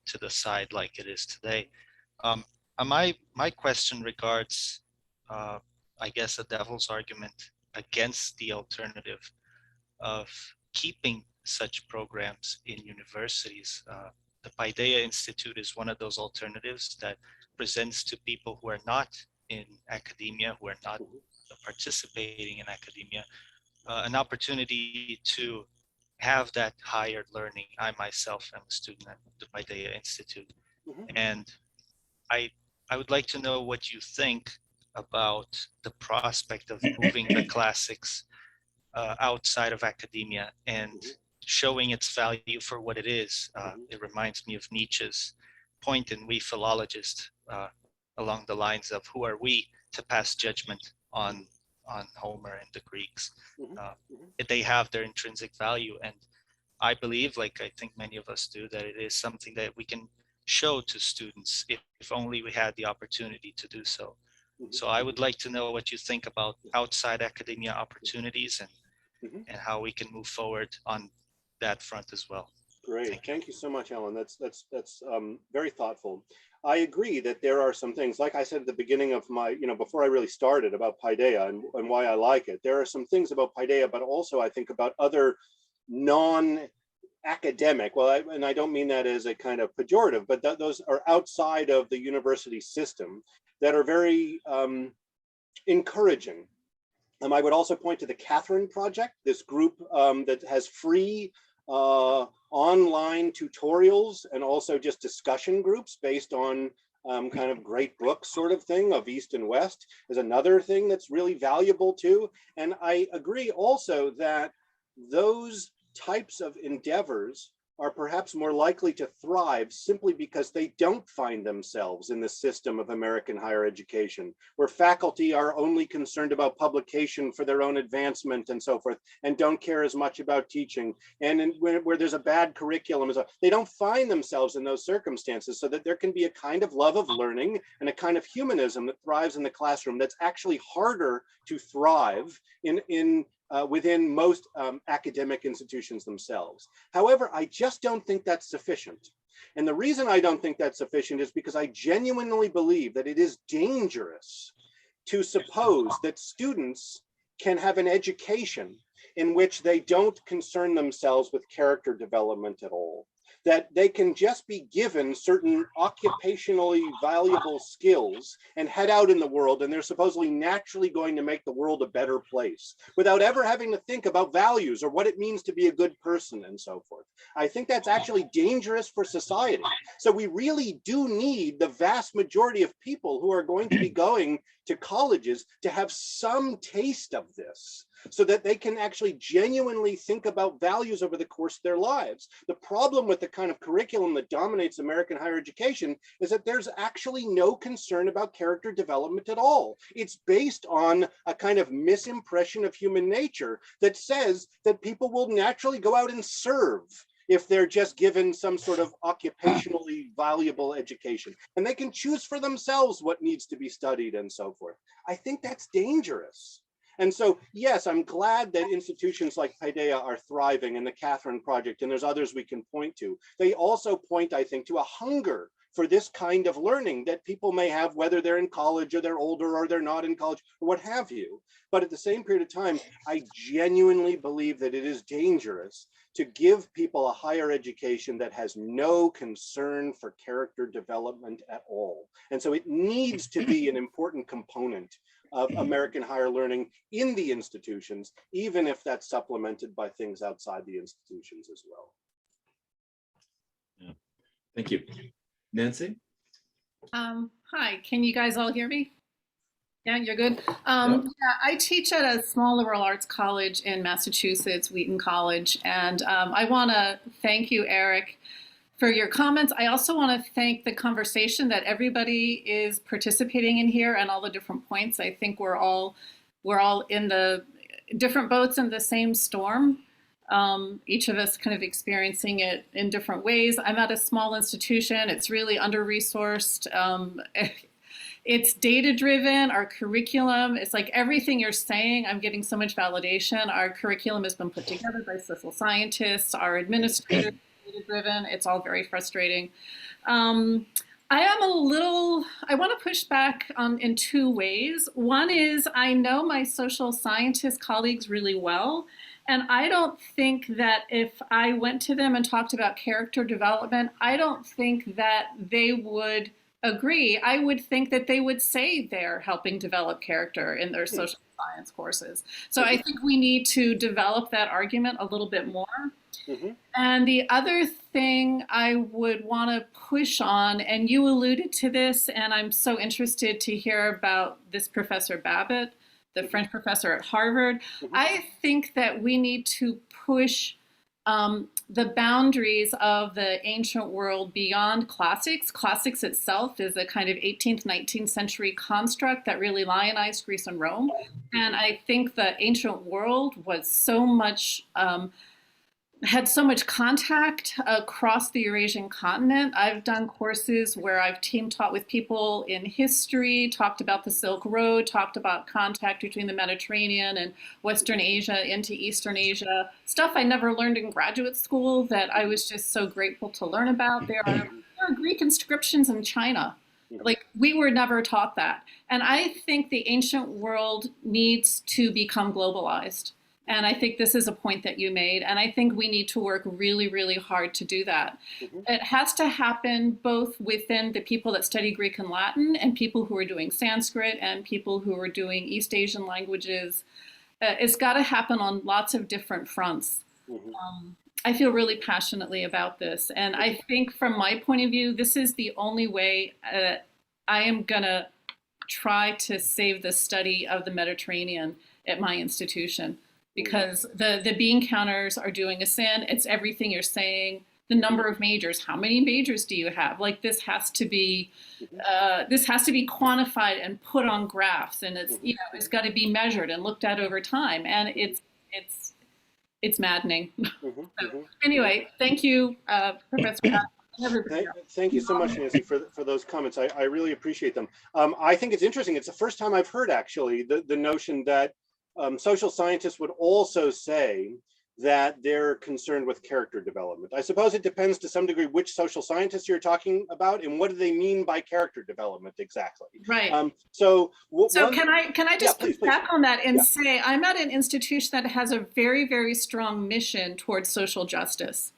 to the side like it is today. My question regards, I guess, a devil's argument against the alternative of keeping such programs in universities. The Paideia Institute is one of those alternatives that presents to people who are not in academia, who are not participating in academia, an opportunity to have that higher learning. I myself am a student at the Paideia Institute, and I would like to know what you think about the prospect of moving the classics outside of academia and showing its value for what it is. It reminds me of Nietzsche's point in We Philologists, along the lines of who are we to pass judgment on Homer and the Greeks. They have their intrinsic value, and I believe, like I think many of us do, that it is something that we can show to students if only we had the opportunity to do so. So I would like to know what you think about outside academia opportunities and how we can move forward on that front as well. Great, thank you so much, Alan. That's very thoughtful. I agree that there are some things, like I said at the beginning of my, before I really started, about Paideia and why I like it. There are some things about Paideia, but also I think about other non-academic, and I don't mean that as a kind of pejorative, but those are outside of the university system that are very encouraging. I would also point to the Catherine Project, this group that has free online tutorials and also just discussion groups based on kind of great books sort of thing of East and West is another thing that's really valuable too. And I agree also that those types of endeavors are perhaps more likely to thrive simply because they don't find themselves in the system of American higher education, where faculty are only concerned about publication for their own advancement and so forth, and don't care as much about teaching. And where there's a bad curriculum, they don't find themselves in those circumstances, so that there can be a kind of love of learning and a kind of humanism that thrives in the classroom that's actually harder to thrive within most academic institutions themselves. However, I just don't think that's sufficient. And the reason I don't think that's sufficient is because I genuinely believe that it is dangerous to suppose that students can have an education in which they don't concern themselves with character development at all. That they can just be given certain occupationally valuable skills and head out in the world, and they're supposedly naturally going to make the world a better place without ever having to think about values or what it means to be a good person and so forth. I think that's actually dangerous for society. So we really do need the vast majority of people who are going to be going to colleges to have some taste of this, so that they can actually genuinely think about values over the course of their lives. The problem with the kind of curriculum that dominates American higher education is that there's actually no concern about character development at all. It's based on a kind of misimpression of human nature that says that people will naturally go out and serve if they're just given some sort of occupationally valuable education, and they can choose for themselves what needs to be studied and so forth. I think that's dangerous. And so, yes, I'm glad that institutions like Paideia are thriving, and the Catherine Project, and there's others we can point to. They also point, I think, to a hunger for this kind of learning that people may have, whether they're in college or they're older or they're not in college or what have you. But at the same period of time, I genuinely believe that it is dangerous to give people a higher education that has no concern for character development at all. And so it needs to be an important component of American higher learning in the institutions, even if that's supplemented by things outside the institutions as well. Yeah. Thank you. Nancy? Hi, can you guys all hear me? Yeah, you're good. Yeah, I teach at a small liberal arts college in Massachusetts, Wheaton College, and I want to thank you, Eric, for your comments. I also want to thank the conversation that everybody is participating in here and all the different points. I think we're all in the different boats in the same storm. Each of us kind of experiencing it in different ways. I'm at a small institution. It's really under-resourced. It's data-driven. Our curriculum, it's like everything you're saying, I'm getting so much validation. Our curriculum has been put together by social scientists, our administrators, data-driven. It's all very frustrating. I want to push back in two ways. One is I know my social scientist colleagues really well, and I don't think that if I went to them and talked about character development, I don't think that they would agree. I would think that they would say they're helping develop character in their social science courses. So I think we need to develop that argument a little bit more. And the other thing I would want to push on, and you alluded to this, and I'm so interested to hear about this Professor Babbitt, the French professor at Harvard. I think that we need to push the boundaries of the ancient world beyond classics. Classics itself is a kind of 18th, 19th century construct that really lionized Greece and Rome. And I think the ancient world was so much, had so much contact across the Eurasian continent. I've done courses where I've taught with people in history, talked about the Silk Road, talked about contact between the Mediterranean and Western Asia into Eastern Asia, stuff I never learned in graduate school that I was just so grateful to learn about. There are Greek inscriptions in China. Like, we were never taught that. And I think the ancient world needs to become globalized. And I think this is a point that you made. And I think we need to work really, really hard to do that. It has to happen both within the people that study Greek and Latin and people who are doing Sanskrit and people who are doing East Asian languages. It's got to happen on lots of different fronts. I feel really passionately about this. And I think from my point of view, this is the only way I am going to try to save the study of the Mediterranean at my institution. Because the bean counters are doing us in. It's everything you're saying. The number of majors. How many majors do you have? Like, this has to be quantified and put on graphs, and it's got to be measured and looked at over time. And it's maddening. So, anyway, thank you, Professor. Thank you so much, Nancy, for those comments. I really appreciate them. I think it's interesting. It's the first time I've heard, actually, the notion that social scientists would also say that they're concerned with character development. I suppose it depends to some degree which social scientists you're talking about and what do they mean by character development exactly. Right. Can I just push back on that and say I'm at an institution that has a very, very strong mission towards social justice.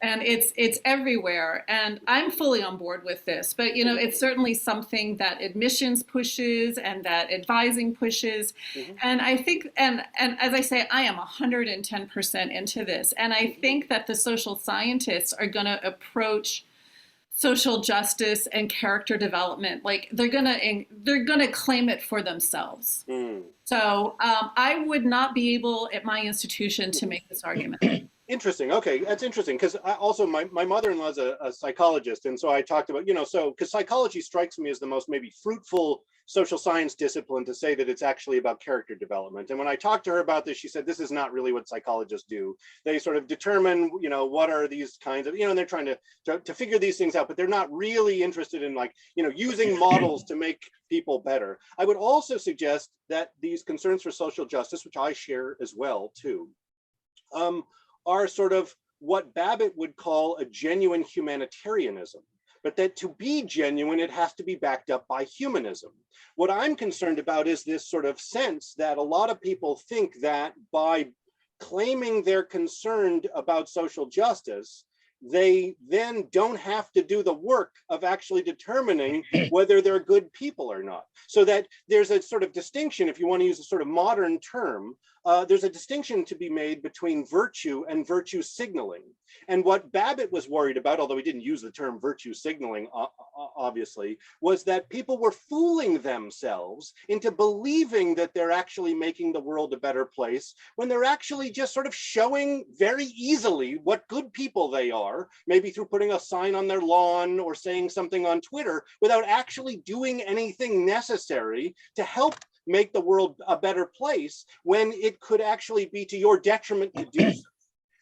And it's everywhere, and I'm fully on board with this. But it's certainly something that admissions pushes and that advising pushes. And I think, and as I say, I am 110% into this. And I think that the social scientists are going to approach social justice and character development like they're gonna claim it for themselves. So I would not be able at my institution to make this argument. Interesting. Okay, that's interesting because also my mother-in-law is a psychologist, and so I talked about because psychology strikes me as the most maybe fruitful social science discipline to say that it's actually about character development. And when I talked to her about this, she said this is not really what psychologists do. They sort of determine what are these kinds of and they're trying to figure these things out, but they're not really interested in using models to make people better. I would also suggest that these concerns for social justice, which I share as well too, are sort of what Babbitt would call a genuine humanitarianism. but that to be genuine, it has to be backed up by humanism. What I'm concerned about is this sort of sense that a lot of people think that by claiming they're concerned about social justice, they then don't have to do the work of actually determining whether they're good people or not. So that there's a sort of distinction, if you want to use a sort of modern term, there's a distinction to be made between virtue and virtue signaling. And what Babbitt was worried about, although he didn't use the term virtue signaling, obviously, was that people were fooling themselves into believing that they're actually making the world a better place when they're actually just sort of showing very easily what good people they are, maybe through putting a sign on their lawn or saying something on Twitter, without actually doing anything necessary to help make the world a better place when it could actually be to your detriment to do so.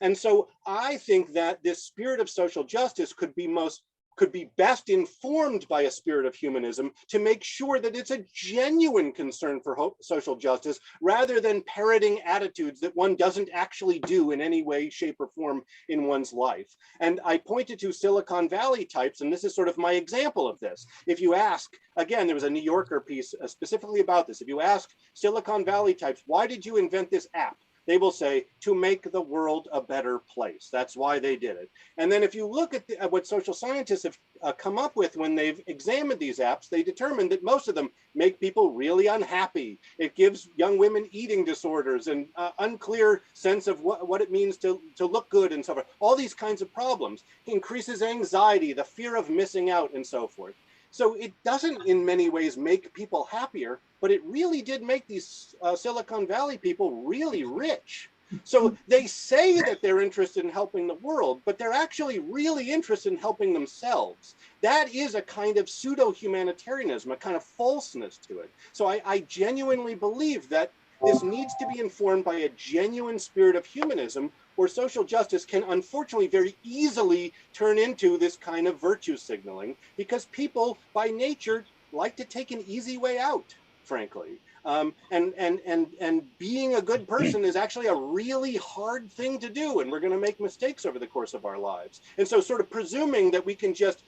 And so I think that this spirit of social justice could be best informed by a spirit of humanism to make sure that it's a genuine concern for social justice, rather than parroting attitudes that one doesn't actually do in any way, shape, or form in one's life. And I pointed to Silicon Valley types, and this is sort of my example of this. If you ask, again, there was a New Yorker piece specifically about this. If you ask Silicon Valley types, why did you invent this app? They will say, to make the world a better place. That's why they did it. And then if you look at what social scientists have come up with when they've examined these apps, they determined that most of them make people really unhappy. It gives young women eating disorders and unclear sense of what it means to look good and so forth. All these kinds of problems. It increases anxiety, the fear of missing out, and so forth. So it doesn't in many ways make people happier, but it really did make these Silicon Valley people really rich. So they say that they're interested in helping the world, but they're actually really interested in helping themselves. That is a kind of pseudo-humanitarianism, a kind of falseness to it. So I genuinely believe that this needs to be informed by a genuine spirit of humanism, or social justice can unfortunately very easily turn into this kind of virtue signaling, because people by nature like to take an easy way out, frankly. And being a good person is actually a really hard thing to do, and we're going to make mistakes over the course of our lives. And so sort of presuming that we can just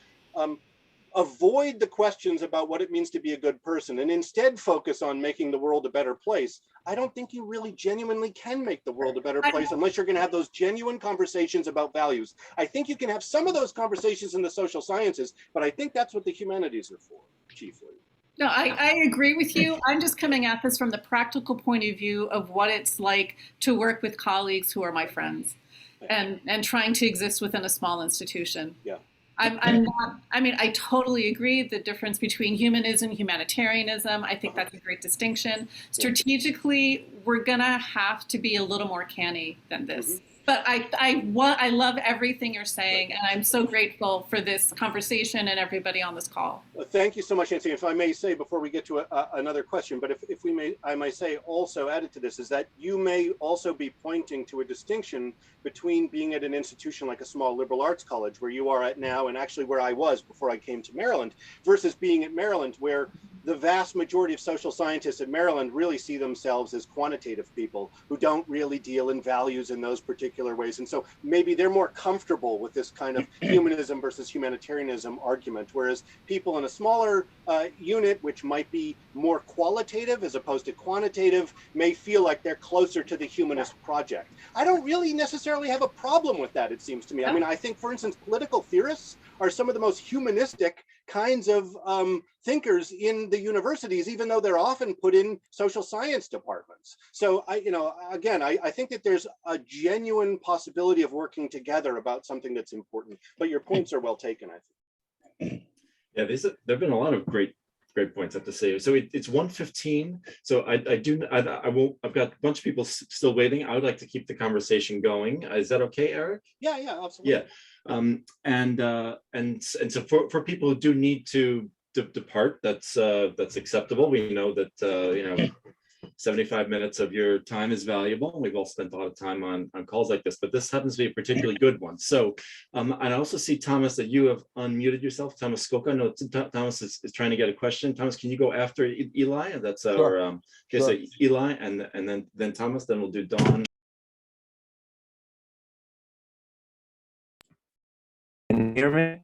avoid the questions about what it means to be a good person and instead focus on making the world a better place, I don't think you really genuinely can make the world a better place unless you're going to have those genuine conversations about values. I think you can have some of those conversations in the social sciences, but I think that's what the humanities are for, chiefly. No, I agree with you. I'm just coming at this from the practical point of view of what it's like to work with colleagues who are my friends and trying to exist within a small institution. Yeah. I'm not, I mean, I totally agree the difference between humanism, humanitarianism. I think that's a great distinction. Strategically, we're gonna have to be a little more canny than this. But I love everything you're saying, and I'm so grateful for this conversation and everybody on this call. Well, thank you so much, Nancy. If I may say before we get to another question, but if we may, I might say also added to this is that you may also be pointing to a distinction between being at an institution like a small liberal arts college where you are at now, and actually where I was before I came to Maryland, versus being at Maryland, where the vast majority of social scientists at Maryland really see themselves as quantitative people who don't really deal in values in those particular ways. And so maybe they're more comfortable with this kind of humanism versus humanitarianism argument, whereas people in a smaller unit, which might be more qualitative as opposed to quantitative, may feel like they're closer to the humanist project. I don't really necessarily have a problem with that, it seems to me. I mean, I think, for instance, political theorists are some of the most humanistic kinds of thinkers in the universities, even though they're often put in social science departments. So I think that there's a genuine possibility of working together about something that's important, but your points are well taken, I think. Yeah, there've been a lot of great points I have to say. So it's 1:15. So I won't. I've got a bunch of people still waiting. I would like to keep the conversation going. Is that okay, Eric? Yeah, absolutely. Yeah, and so for people who do need to depart, that's acceptable. We know that 75 minutes of your time is valuable. We've all spent a lot of time on calls like this, but this happens to be a particularly good one. So, and I also see, Thomas, that you have unmuted yourself. Thomas Skoka. No, Thomas is trying to get a question. Thomas, can you go after Eli? That's Sure. our so Eli, and then Thomas. Then we'll do Dawn. Can you hear me?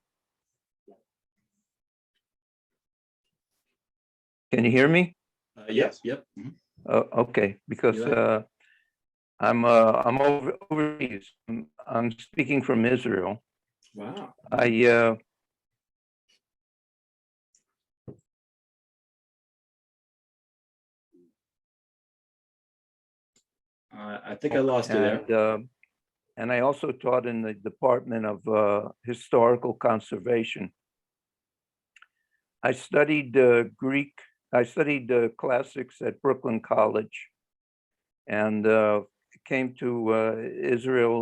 Can you hear me? Yes, yep. Mhm. Okay, because You I'm overseas. I'm speaking from Israel. Wow. I think I lost you there. And I also taught in the Department of Historical Conservation. I studied Greek. I studied classics at Brooklyn College, and came to Israel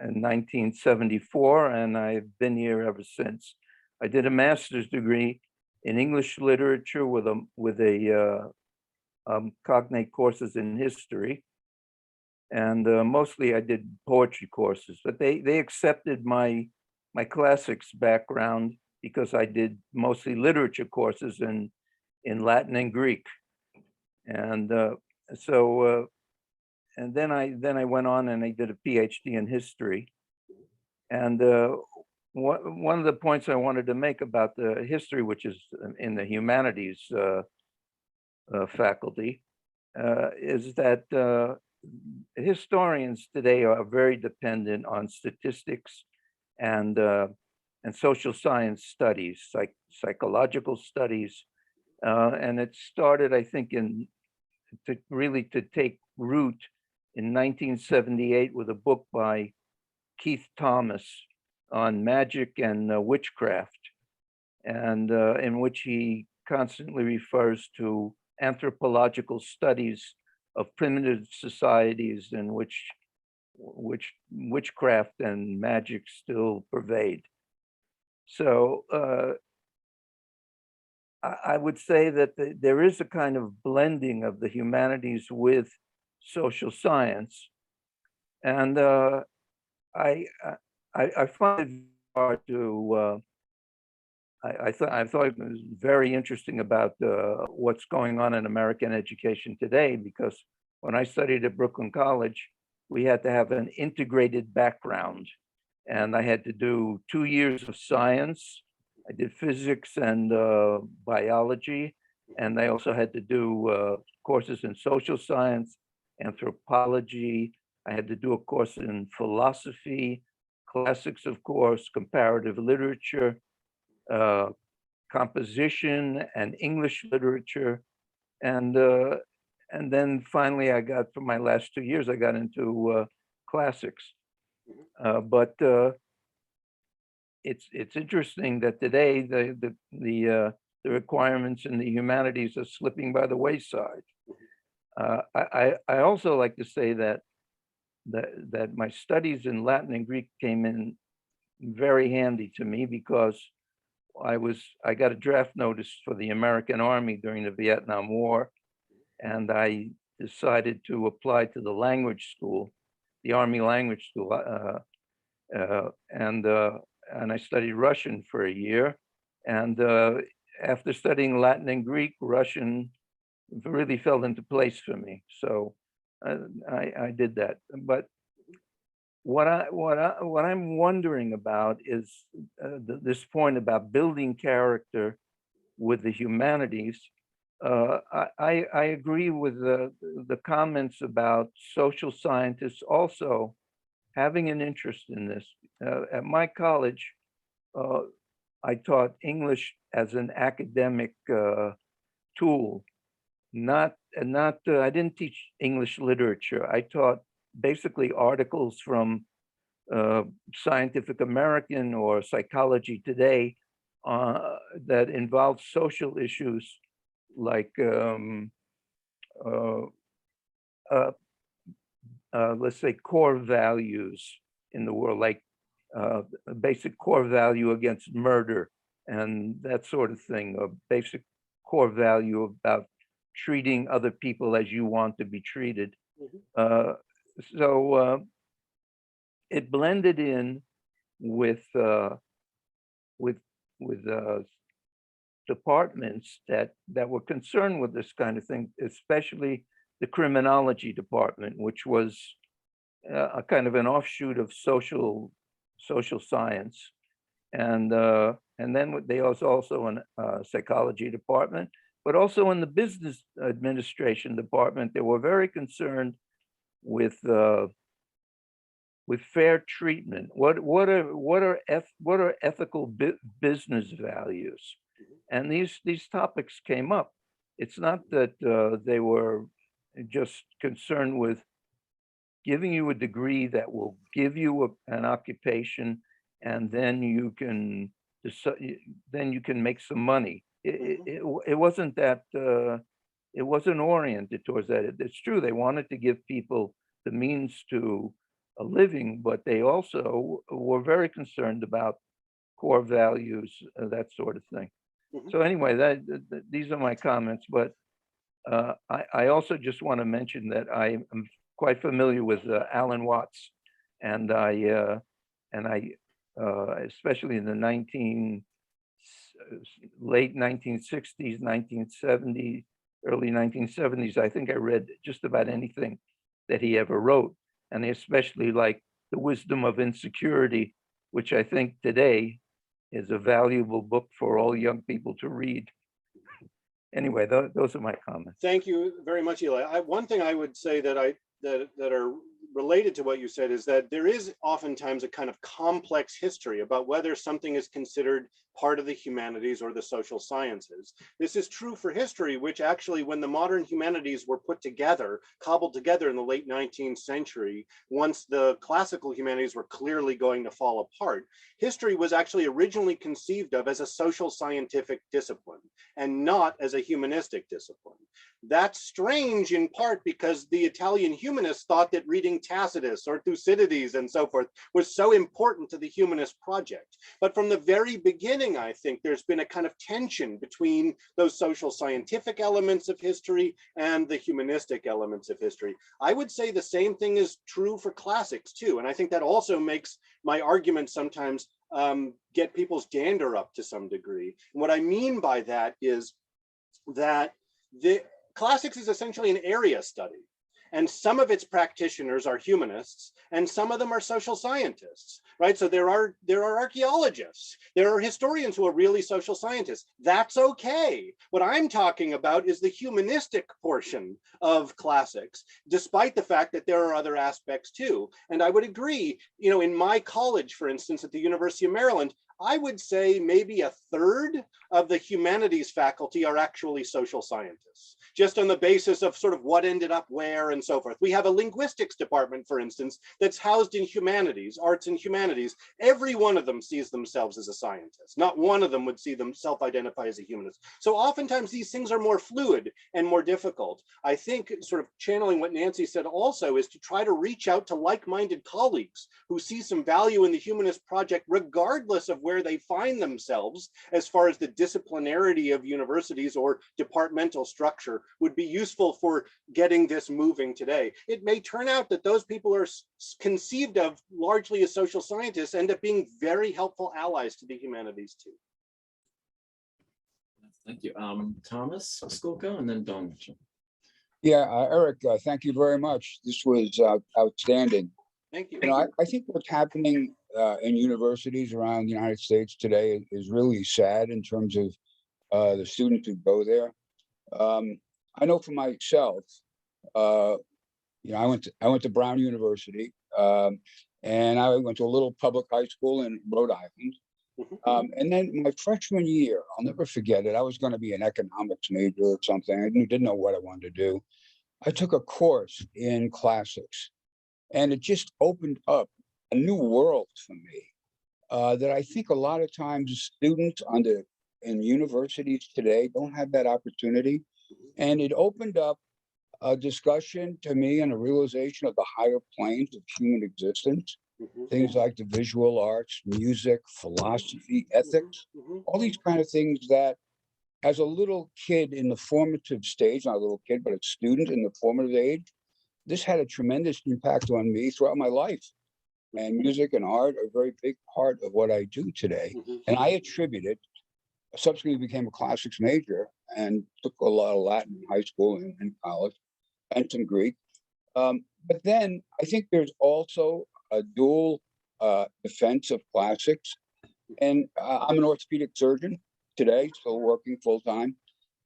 in 1974, and I've been here ever since. I did a master's degree in English literature with a cognate courses in history, and mostly I did poetry courses. But they accepted my classics background because I did mostly literature courses in Latin and Greek, and so. And then I went on and I did a Ph.D. in history. And one of the points I wanted to make about the history, which is in the humanities faculty, is that historians today are very dependent on statistics and social science studies, psychological studies, and it started, I think, to take root in 1978 with a book by Keith Thomas on magic and witchcraft, and in which he constantly refers to anthropological studies of primitive societies in which witchcraft and magic still pervade. So I would say that there is a kind of blending of the humanities with social science, and I find it hard to. I thought it was very interesting about what's going on in American education today, because when I studied at Brooklyn College, we had to have an integrated background, and I had to do 2 years of science. I did physics and biology, and I also had to do courses in social science, anthropology. I had to do a course in philosophy, classics, of course, comparative literature, composition, and English literature. And then finally, I got, for my last 2 years, I got into classics. But it's interesting that today the requirements in the humanities are slipping by the wayside. I also like to say that my studies in Latin and Greek came in very handy to me, because I got a draft notice for the American Army during the Vietnam War, and I decided to apply to the language school, the Army language school, and I studied Russian for a year. And after studying Latin and Greek, Russian really fell into place for me. So I did that. But what I'm wondering about is this point about building character with the humanities. I agree with the comments about social scientists also having an interest in this. At my college, I taught English as an academic tool. I didn't teach English literature. I taught basically articles from Scientific American or Psychology Today that involved social issues like let's say core values in the world, like a basic core value against murder and that sort of thing, or basic core value about treating other people as you want to be treated. So it blended in with departments that were concerned with this kind of thing, especially the criminology department, which was a kind of an offshoot of social science, and then there was also a psychology department, but also in the business administration department, they were very concerned with fair treatment. What are ethical business values? And these topics came up. It's not that they were just concerned with giving you a degree that will give you an occupation, and then you can make some money. It wasn't that. It wasn't oriented towards that. It's true they wanted to give people the means to a living, but they also were very concerned about core values, that sort of thing. So anyway, these are my comments, but I also just want to mention that I am quite familiar with Alan Watts, and I especially in the late 1960s, 1970s, early 1970s, I think I read just about anything that he ever wrote, and I especially like The Wisdom of Insecurity, which I think today is a valuable book for all young people to read. Anyway, those are my comments. Thank you very much, Eli. One thing I would say that are related to what you said is that there is oftentimes a kind of complex history about whether something is considered part of the humanities or the social sciences. This is true for history, which actually, when the modern humanities were put together, cobbled together in the late 19th century, once the classical humanities were clearly going to fall apart, history was actually originally conceived of as a social scientific discipline and not as a humanistic discipline. That's strange in part because the Italian humanists thought that reading Tacitus or Thucydides and so forth was so important to the humanist project. But from the very beginning, I think there's been a kind of tension between those social scientific elements of history and the humanistic elements of history. I would say the same thing is true for classics too. And I think that also makes my argument sometimes get people's dander up to some degree. And what I mean by that is that the classics is essentially an area study. And some of its practitioners are humanists, and some of them are social scientists, right? So there are archaeologists, there are historians who are really social scientists. That's okay. What I'm talking about is the humanistic portion of classics, despite the fact that there are other aspects too. And I would agree, you know, in my college, for instance, at the University of Maryland, I would say maybe a third of the humanities faculty are actually social scientists, just on the basis of sort of what ended up where and so forth. We have a linguistics department, for instance, that's housed in humanities, arts and humanities. Every one of them sees themselves as a scientist. Not one of them would see them self-identify as a humanist. So oftentimes these things are more fluid and more difficult. I think sort of channeling what Nancy said also is to try to reach out to like-minded colleagues who see some value in the humanist project, regardless of where they find themselves as far as the disciplinarity of universities or departmental structure would be useful for getting this moving today. It may turn out that those people are conceived of largely as social scientists end up being very helpful allies to the humanities too. Thank you. Thomas Skulka and then Don Mitchell. Yeah, Eric, thank you very much. This was outstanding. Thank you. You know, I think what's happening in universities around the United States today is really sad in terms of the students who go there. I know for myself, you know, I went to Brown University, and I went to a little public high school in Rhode Island. And then my freshman year, I'll never forget it. I was going to be an economics major or something. I didn't know what I wanted to do. I took a course in classics, and it just opened up a new world for me that I think a lot of times students in universities today don't have that opportunity. And it opened up a discussion to me and a realization of the higher planes of human existence, things like the visual arts, music, philosophy, ethics, all these kind of things that as a little kid in the formative stage, not a little kid, but a student in the formative age, this had a tremendous impact on me throughout my life. And music and art are a very big part of what I do today. And I attribute it, subsequently became a classics major and took a lot of Latin in high school and college and some Greek. But then I think there's also a dual defense of classics. And I'm an orthopedic surgeon today, still working full time.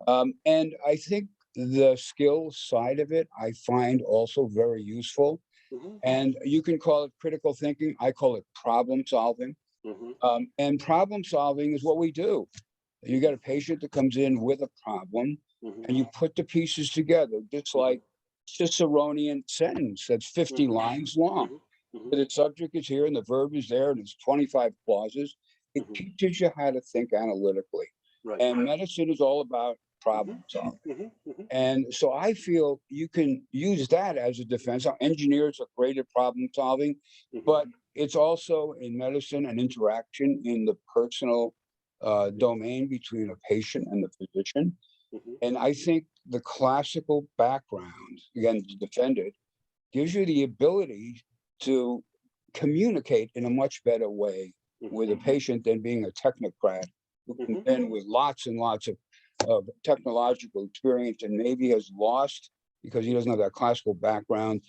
And I think the skill side of it, I find also very useful. Mhm, And you can call it critical thinking. I call it problem solving. mhm, And problem solving is what we do. You got a patient that comes in with a problem, mhm, and you put the pieces together, just like Ciceronian sentence that's 50 mhm, lines long. mhm, mhm, The subject is here and the verb is there, and it's 25 clauses. It mhm. teaches you how to think analytically. Right. And medicine is all about problem Mhm, solving. mhm, mhm, And so I feel you can use that as a defense. Our engineers are great at problem solving, mhm, but it's also in medicine an interaction in the personal domain between a patient and the physician. mhm, And I think the classical background, again, to defend it, gives you the ability to communicate in a much better way with a patient than being a technocrat who comes mhm, in with lots and lots of technological experience and maybe has lost, because he doesn't have that classical background,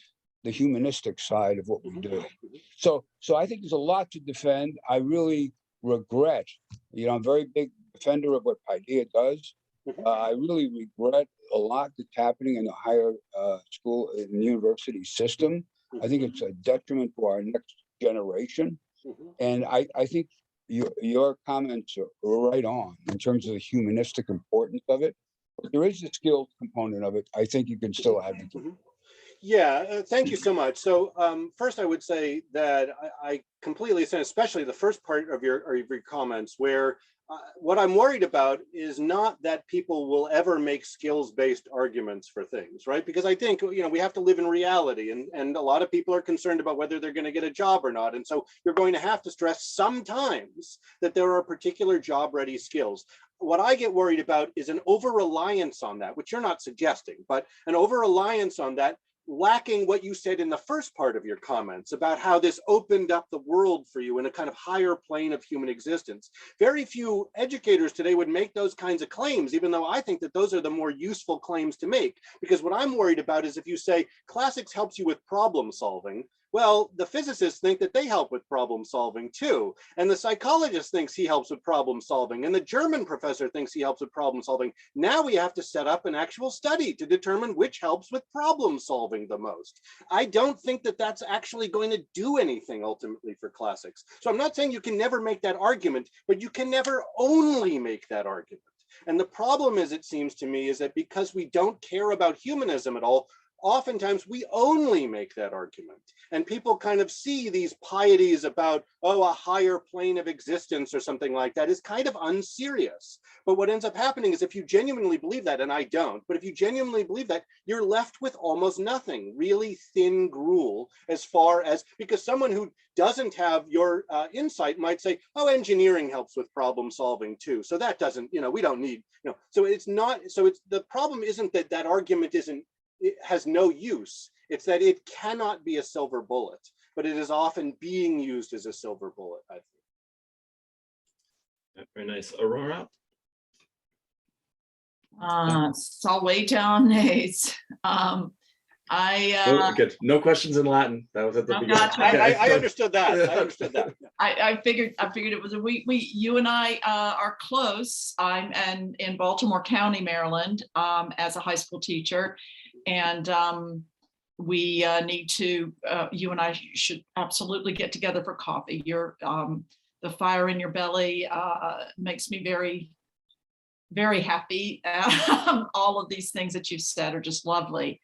the humanistic side of what we mhm, do. mhm. So I think there's a lot to defend. I really regret, I'm a very big defender of what Paideia does. I really regret a lot that's happening in the higher school and university system. I think it's a detriment to our next generation. Mhm. And I think your comments are right on in terms of the humanistic importance of it. But there is a skills component of it. I think you can still advocate. Mhm. Yeah, thank you so much. So first, I would say that I completely understand, especially the first part of your comments, where what I'm worried about is not that people will ever make skills-based arguments for things, right? Because I think we have to live in reality, and a lot of people are concerned about whether they're going to get a job or not, and so you're going to have to stress sometimes that there are particular job-ready skills. What I get worried about is an over-reliance on that, which you're not suggesting, but an over-reliance on that, lacking what you said in the first part of your comments about how this opened up the world for you in a kind of higher plane of human existence. Very few educators today would make those kinds of claims, even though I think that those are the more useful claims to make. Because what I'm worried about is if you say classics helps you with problem solving, well, the physicists think that they help with problem solving too. And the psychologist thinks he helps with problem solving. And the German professor thinks he helps with problem solving. Now we have to set up an actual study to determine which helps with problem solving the most. I don't think that that's actually going to do anything ultimately for classics. So I'm not saying you can never make that argument, but you can never only make that argument. And the problem is, it seems to me, is that because we don't care about humanism at all, oftentimes we only make that argument, and people kind of see these pieties about, oh, a higher plane of existence or something like that is kind of unserious. But what ends up happening is if you genuinely believe that, and I don't, but if you genuinely believe that, you're left with almost nothing, really thin gruel, as far as, because someone who doesn't have your insight might say, oh, engineering helps with problem solving too. So that doesn't, we don't need, so it's not, so it's, the problem isn't that that argument it has no use. It's that it cannot be a silver bullet, but it is often being used as a silver bullet, I think. Very nice. Aurora? Salvationes. Good. No questions in Latin. That was at the beginning. Gotcha. I understood that. I understood that. I figured it was you and I are close. I'm in Baltimore County, Maryland, as a high school teacher, and we need to. You and I should absolutely get together for coffee. The fire in your belly makes me very, very happy. All of these things that you've said are just lovely.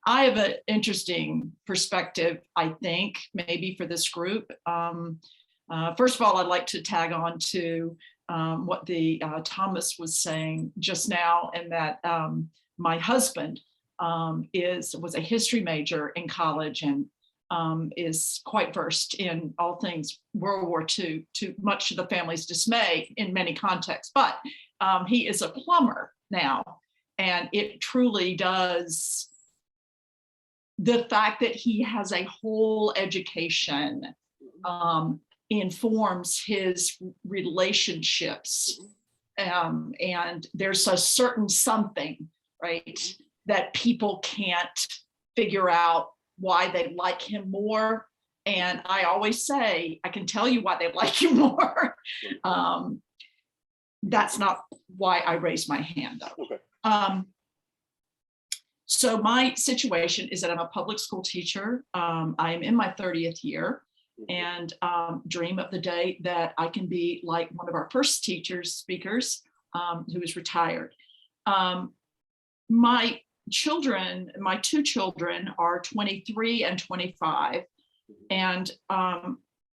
I have an interesting perspective, I think, maybe for this group. First of all, I'd like to tag on to what the Thomas was saying just now, and that my husband was a history major in college and is quite versed in all things World War II, to much of the family's dismay in many contexts. But he is a plumber now, and it truly does. The fact that he has a whole education informs his relationships, and there's a certain something, right, that people can't figure out why they like him more. And I always say, I can tell you why they like you more. That's not why I raised my hand up. Okay. So my situation is that I'm a public school teacher. I am in my 30th year and dream of the day that I can be like one of our first speakers who is retired. My two children are 23 and 25. And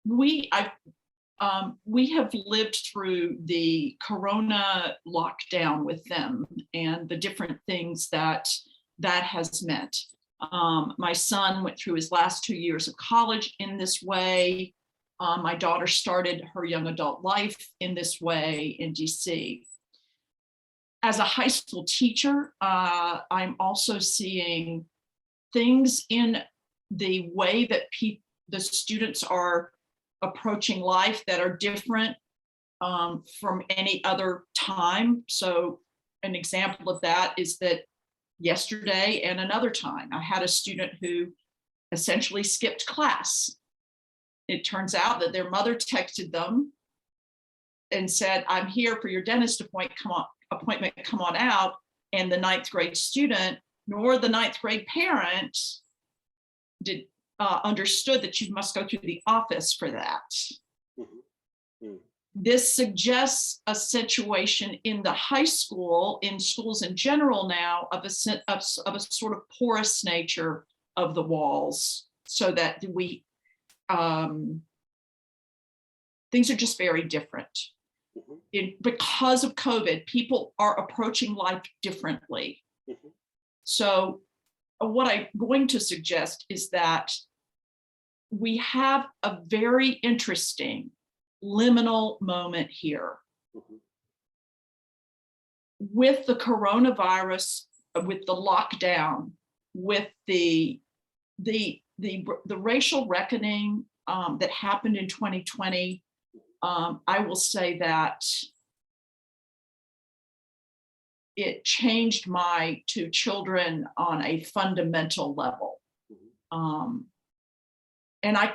we have lived through the Corona lockdown with them and the different things that has meant. My son went through his last 2 years of college in this way. My daughter started her young adult life in this way in DC. As a high school teacher, I'm also seeing things in the way that the students are approaching life that are different from any other time. So an example of that is that yesterday and another time, I had a student who essentially skipped class. It turns out that their mother texted them and said, "I'm here for your dentist appointment, come on out." And the 9th grade student, nor the 9th grade parent understood that you must go through the office for that. This suggests a situation in the high school, in schools in general now, of a sort of porous nature of the walls, so that things are just very different. Because of COVID, people are approaching life differently. So what I'm going to suggest is that we have a very interesting liminal moment here. With the coronavirus, with the lockdown, with the racial reckoning that happened in 2020, I will say that it changed my two children on a fundamental level. And I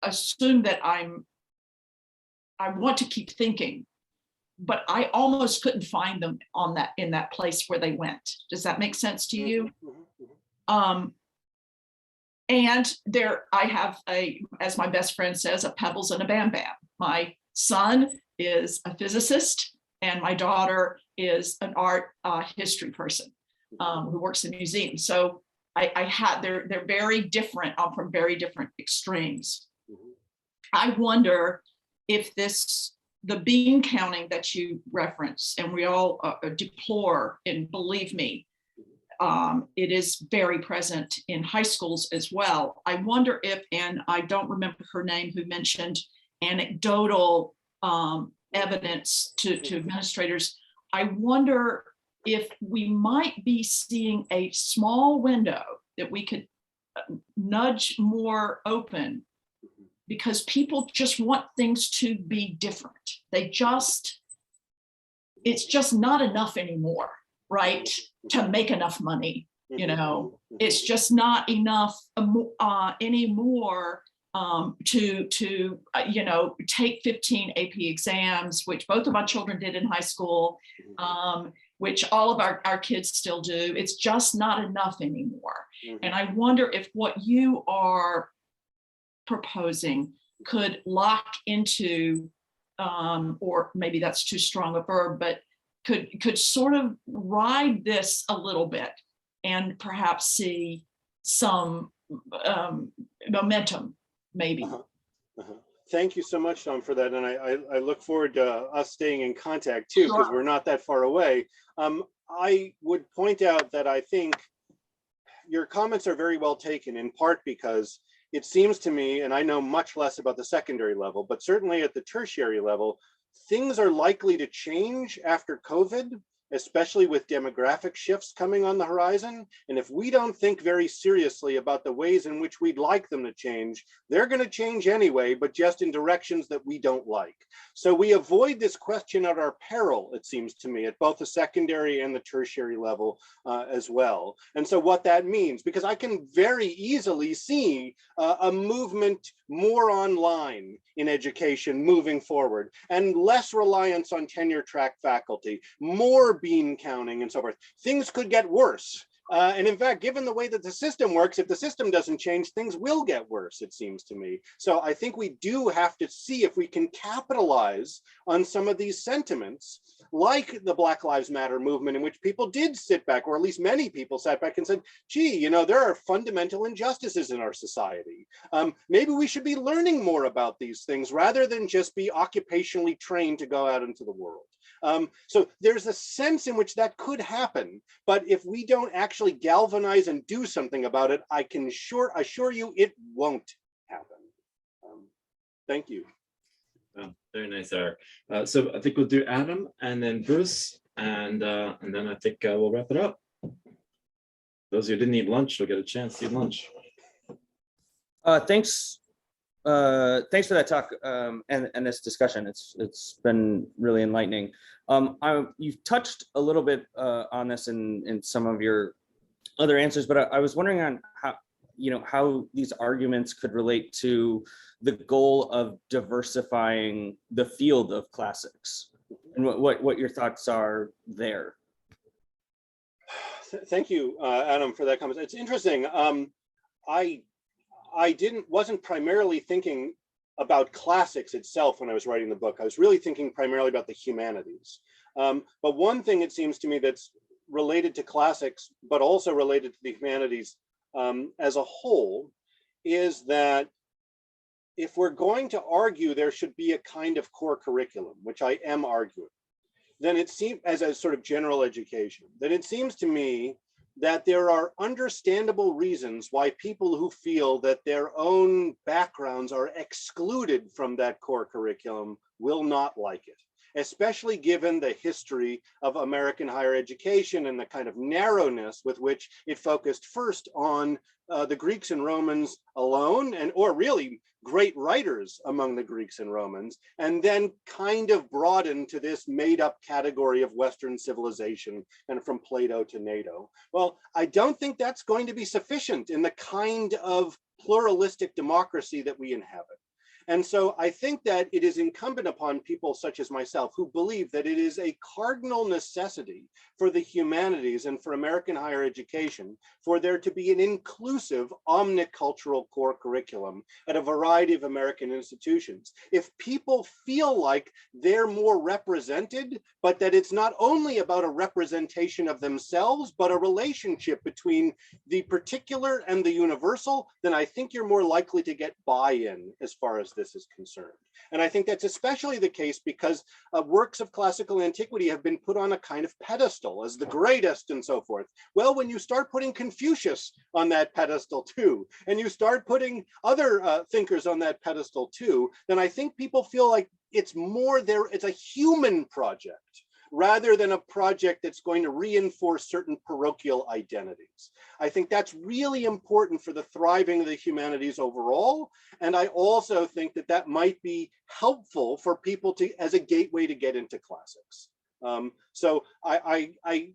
assume that I want to keep thinking, but I almost couldn't find them in that place where they went. Does that make sense to you? And there I have as my best friend says, a pebbles and a bam bam. My son is a physicist and my daughter is an art history person who works in museums. So they're very different from very different extremes. I wonder if the bean counting that you reference, and we all deplore, and believe me, it is very present in high schools as well. I wonder if, and I don't remember her name, who mentioned anecdotal evidence to administrators. I wonder if we might be seeing a small window that we could nudge more open, because people just want things to be different. It's just not enough anymore, right? To make enough money, it's just not enough anymore to take 15 AP exams, which both of my children did in high school, which all of our kids still do. It's just not enough anymore. And I wonder if what you are proposing could lock into, or maybe that's too strong a verb, but could sort of ride this a little bit and perhaps see some momentum, maybe. Thank you so much, Tom, for that. And I look forward to us staying in contact too, because we're not that far away. I would point out that I think your comments are very well taken, in part because it seems to me, and I know much less about the secondary level, but certainly at the tertiary level, things are likely to change after COVID especially with demographic shifts coming on the horizon. And if we don't think very seriously about the ways in which we'd like them to change, they're going to change anyway, but just in directions that we don't like. So we avoid this question at our peril, it seems to me, at both the secondary and the tertiary level as well. And so what that means, because I can very easily see a movement more online in education moving forward, and less reliance on tenure track faculty, more bean counting and so forth. Things could get worse. And in fact, given the way that the system works, if the system doesn't change, things will get worse, it seems to me. So I think we do have to see if we can capitalize on some of these sentiments, like the Black Lives Matter movement, in which people did sit back, or at least many people sat back and said, gee, you know, there are fundamental injustices in our society. Maybe we should be learning more about these things rather than just be occupationally trained to go out into the world. So there's a sense in which that could happen, but if we don't actually galvanize and do something about it, I can assure you it won't happen. Thank you. Oh, very nice, Eric. So I think we'll do Adam and then Bruce, and then I think we'll wrap it up. Those who didn't eat lunch will get a chance to eat lunch. Thanks for that talk and this discussion. It's been really enlightening. You've touched a little bit on this in some of your other answers, but I was wondering on how these arguments could relate to the goal of diversifying the field of classics, and what your thoughts are there. Thank you, Adam, for that comment. It's interesting. I wasn't primarily thinking about classics itself when I was writing the book. I was really thinking primarily about the humanities. But one thing it seems to me that's related to classics, but also related to the humanities as a whole, is that if we're going to argue there should be a kind of core curriculum, which I am arguing, then it seems, as a sort of general education, then it seems to me that there are understandable reasons why people who feel that their own backgrounds are excluded from that core curriculum will not like it, especially given the history of American higher education and the kind of narrowness with which it focused first on the Greeks and Romans alone, or really great writers among the Greeks and Romans, and then kind of broadened to this made up category of Western civilization, and from Plato to NATO. Well, I don't think that's going to be sufficient in the kind of pluralistic democracy that we inhabit. And so I think that it is incumbent upon people such as myself who believe that it is a cardinal necessity for the humanities and for American higher education for there to be an inclusive omnicultural core curriculum at a variety of American institutions. If people feel like they're more represented, but that it's not only about a representation of themselves, but a relationship between the particular and the universal, then I think you're more likely to get buy-in as far as this is concerned. And I think that's especially the case because works of classical antiquity have been put on a kind of pedestal as the greatest and so forth. Well, when you start putting Confucius on that pedestal too, and you start putting other thinkers on that pedestal too, then I think people feel like it's more there, it's a human project rather than a project that's going to reinforce certain parochial identities. I think that's really important for the thriving of the humanities overall. And I also think that that might be helpful for people to, as a gateway to get into classics. So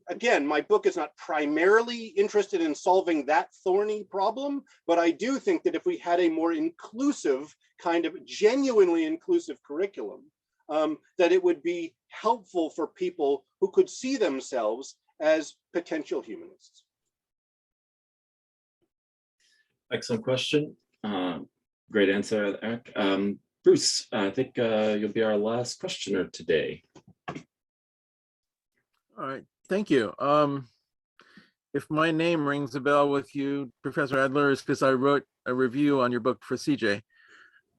again, my book is not primarily interested in solving that thorny problem, but I do think that if we had a more inclusive, kind of genuinely inclusive curriculum, that it would be helpful for people who could see themselves as potential humanists. Excellent question. Great answer, Eric. Bruce, I think you'll be our last questioner today. All right, thank you. If my name rings a bell with you, Professor Adler, is because I wrote a review on your book for CJ,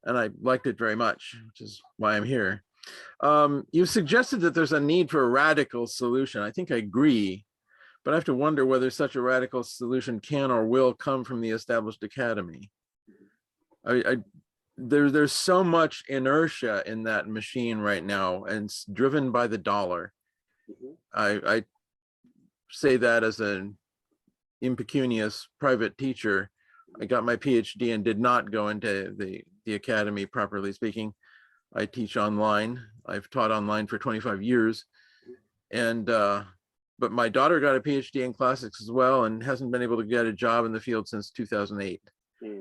and I liked it very much, which is why I'm here. You suggested that there's a need for a radical solution. I think I agree, but I have to wonder whether such a radical solution can or will come from the established academy. There's so much inertia in that machine right now, and it's driven by the dollar. I say that as an impecunious private teacher. I got my PhD and did not go into the academy, properly speaking. I teach online. I've taught online for 25 years. And but my daughter got a PhD in classics as well and hasn't been able to get a job in the field since 2008.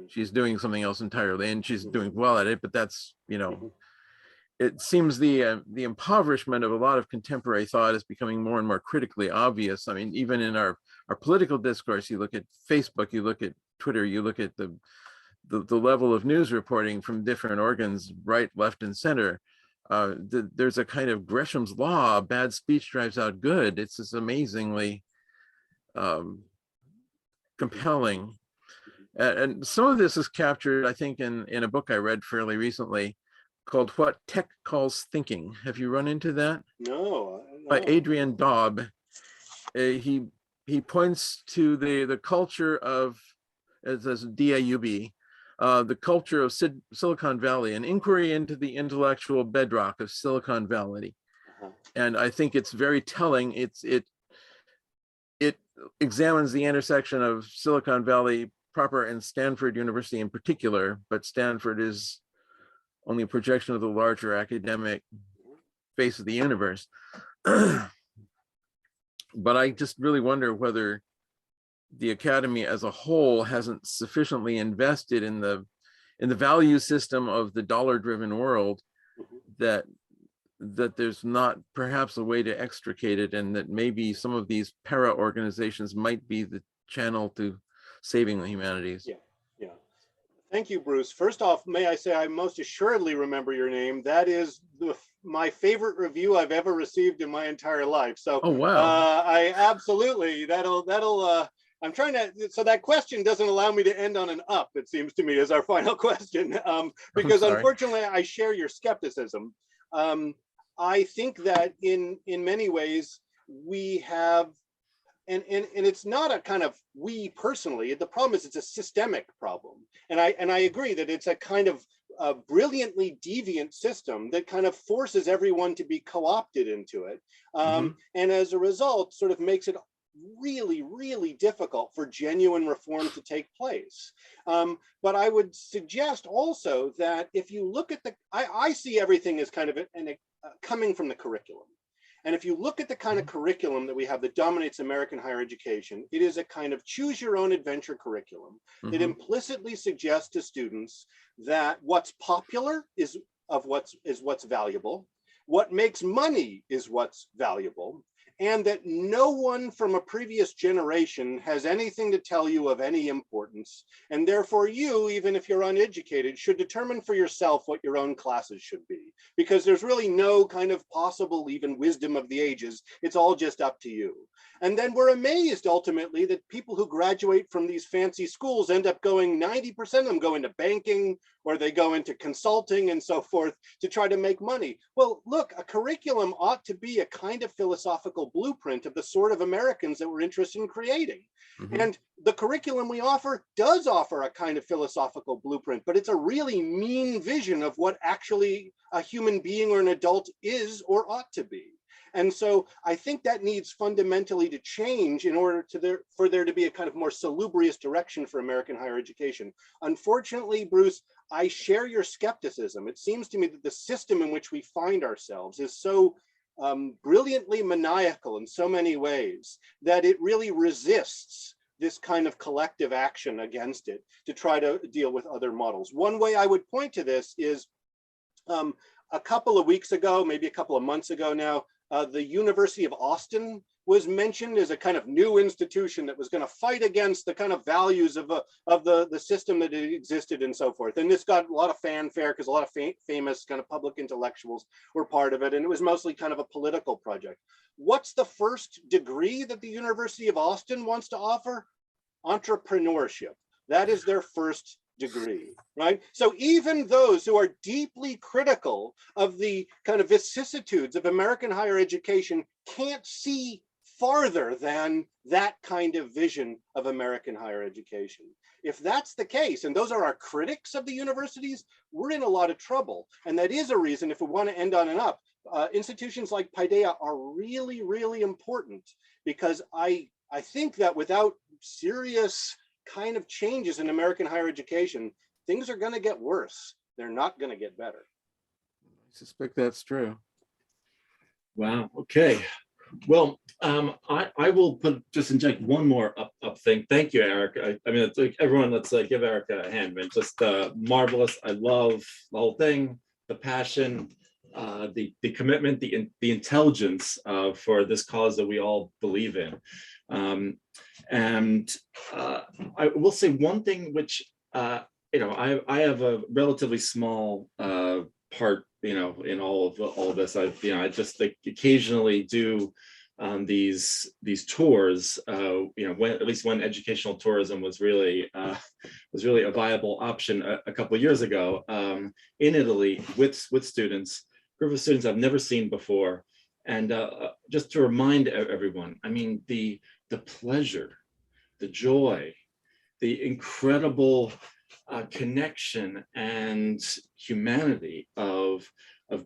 She's doing something else entirely, and she's doing well at it, but that's, you know, it seems the impoverishment of a lot of contemporary thought is becoming more and more critically obvious. I mean, even in our political discourse, you look at Facebook, you look at Twitter, you look at the level of news reporting from different organs, right, left, and center. There's a kind of Gresham's law: bad speech drives out good. It's just amazingly compelling. And some of this is captured, I think, in a book I read fairly recently called What Tech Calls Thinking. Have you run into that? No. By Adrian Daub. He points to the culture of, as DAUB, the culture of Silicon Valley, an inquiry into the intellectual bedrock of Silicon Valley. And I think it's very telling. It examines the intersection of Silicon Valley proper and Stanford University in particular, but Stanford is only a projection of the larger academic face of the universe. But I just really wonder whether the academy as a whole hasn't sufficiently invested in the value system of the dollar-driven world, that there's not perhaps a way to extricate it, and that maybe some of these para organizations might be the channel to saving the humanities. Yeah. Thank you, Bruce. First off, may I say I most assuredly remember your name. That is my favorite review I've ever received in my entire life. So, oh wow, I absolutely I'm trying to. So that question doesn't allow me to end on an up. It seems to me as our final question, because unfortunately I share your skepticism. I think that in many ways we have. And it's not a kind of we personally. The problem is it's a systemic problem, and I agree that it's a kind of a brilliantly deviant system that kind of forces everyone to be co-opted into it, and as a result, sort of makes it really, really difficult for genuine reform to take place. But I would suggest also that if you look at I see everything as kind of coming from the curriculum. And if you look at the kind of curriculum that we have that dominates American higher education, it is a kind of choose your own adventure curriculum that implicitly suggests to students that what's popular is what's valuable, what makes money is what's valuable, and that no one from a previous generation has anything to tell you of any importance. And therefore you, even if you're uneducated, should determine for yourself what your own classes should be, because there's really no kind of possible even wisdom of the ages. It's all just up to you. And then we're amazed ultimately that people who graduate from these fancy schools end up going, 90% of them go into banking, or they go into consulting and so forth to try to make money. Well, look, a curriculum ought to be a kind of philosophical blueprint of the sort of Americans that we're interested in creating. And the curriculum we offer does offer a kind of philosophical blueprint, but it's a really mean vision of what actually a human being or an adult is or ought to be. And so I think that needs fundamentally to change in order for there to be a kind of more salubrious direction for American higher education. Unfortunately, Bruce, I share your skepticism. It seems to me that the system in which we find ourselves is so brilliantly maniacal in so many ways that it really resists this kind of collective action against it to try to deal with other models. One way I would point to this is a couple of weeks ago, maybe a couple of months ago now, the University of Austin was mentioned as a kind of new institution that was going to fight against the kind of values of the system that it existed and so forth. And this got a lot of fanfare because a lot of famous kind of public intellectuals were part of it. And it was mostly kind of a political project. What's the first degree that the University of Austin wants to offer? Entrepreneurship. That is their first degree, right? So even those who are deeply critical of the kind of vicissitudes of American higher education can't see farther than that kind of vision of American higher education. If that's the case, and those are our critics of the universities, we're in a lot of trouble. And that is a reason, if we want to end on an up, institutions like Paideia are really, really important, because I think that without serious kind of changes in American higher education, things are going to get worse. They're not going to get better. I suspect that's true. Wow. Okay. Well, I will just inject one more up thing. Thank you, Eric. I mean, it's like everyone, let's give Eric a hand, man. Just marvelous. I love the whole thing, the passion, the commitment, the intelligence for this cause that we all believe in. And I will say one thing, which you know, I have a relatively small part, you know, in all of this. I just like occasionally do these tours, you know, at least when educational tourism was really a viable option a couple of years ago, in Italy with students, group of students I've never seen before. And just to remind everyone, I mean, the pleasure, the joy, the incredible connection and humanity of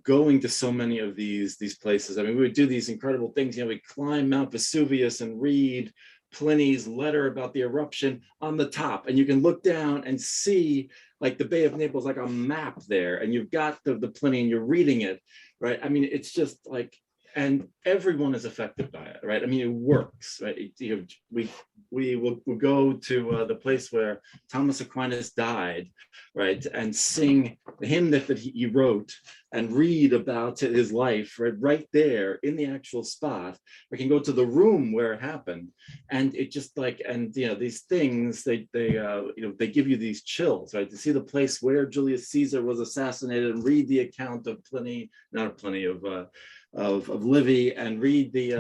going to so many of these places. I mean, we would do these incredible things. You know, we climb Mount Vesuvius and read Pliny's letter about the eruption on the top, and you can look down and see like the Bay of Naples, like a map there, and you've got the Pliny and you're reading it, right? I mean, it's just like, and everyone is affected by it, right? I mean, it works, right? You know, we will go to the place where Thomas Aquinas died, right? And sing the hymn that he wrote and read about his life, right there in the actual spot. We can go to the room where it happened, and it just like, and you know, these things, they you know, they give you these chills, right? To see the place where Julius Caesar was assassinated and read the account of Pliny, not Pliny, of Livy, and read the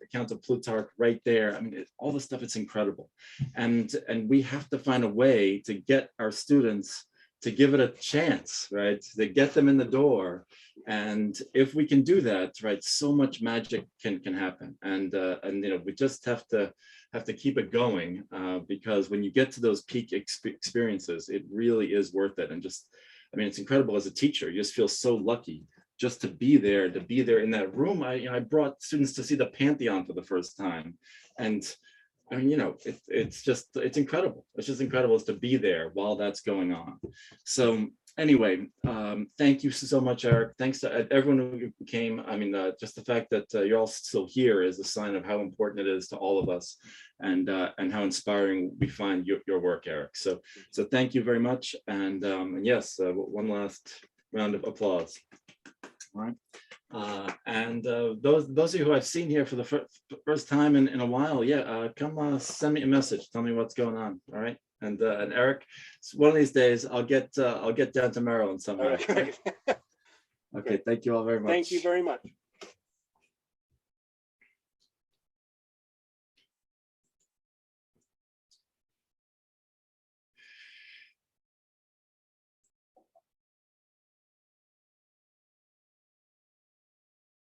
account of Plutarch right there. I mean, all the stuff, it's incredible. And we have to find a way to get our students to give it a chance, right? To get them in the door. And if we can do that, right, so much magic can happen. And you know, we just have to keep it going, because when you get to those peak experiences, it really is worth it. And just, I mean, it's incredible as a teacher. You just feel so lucky just to be there in that room. I brought students to see the Pantheon for the first time. And I mean, you know, it's incredible. It's just incredible to be there while that's going on. So anyway, thank you so much, Eric. Thanks to everyone who came. I mean, just the fact that you're all still here is a sign of how important it is to all of us, and how inspiring we find your work, Eric. So thank you very much. And yes, one last round of applause. All right. And those of you who I've seen here for the first time in a while, yeah, come send me a message. Tell me what's going on. All right. And Eric, one of these days I'll get down to Maryland somehow. All right. Okay. Thank you all very much. Thank you very much.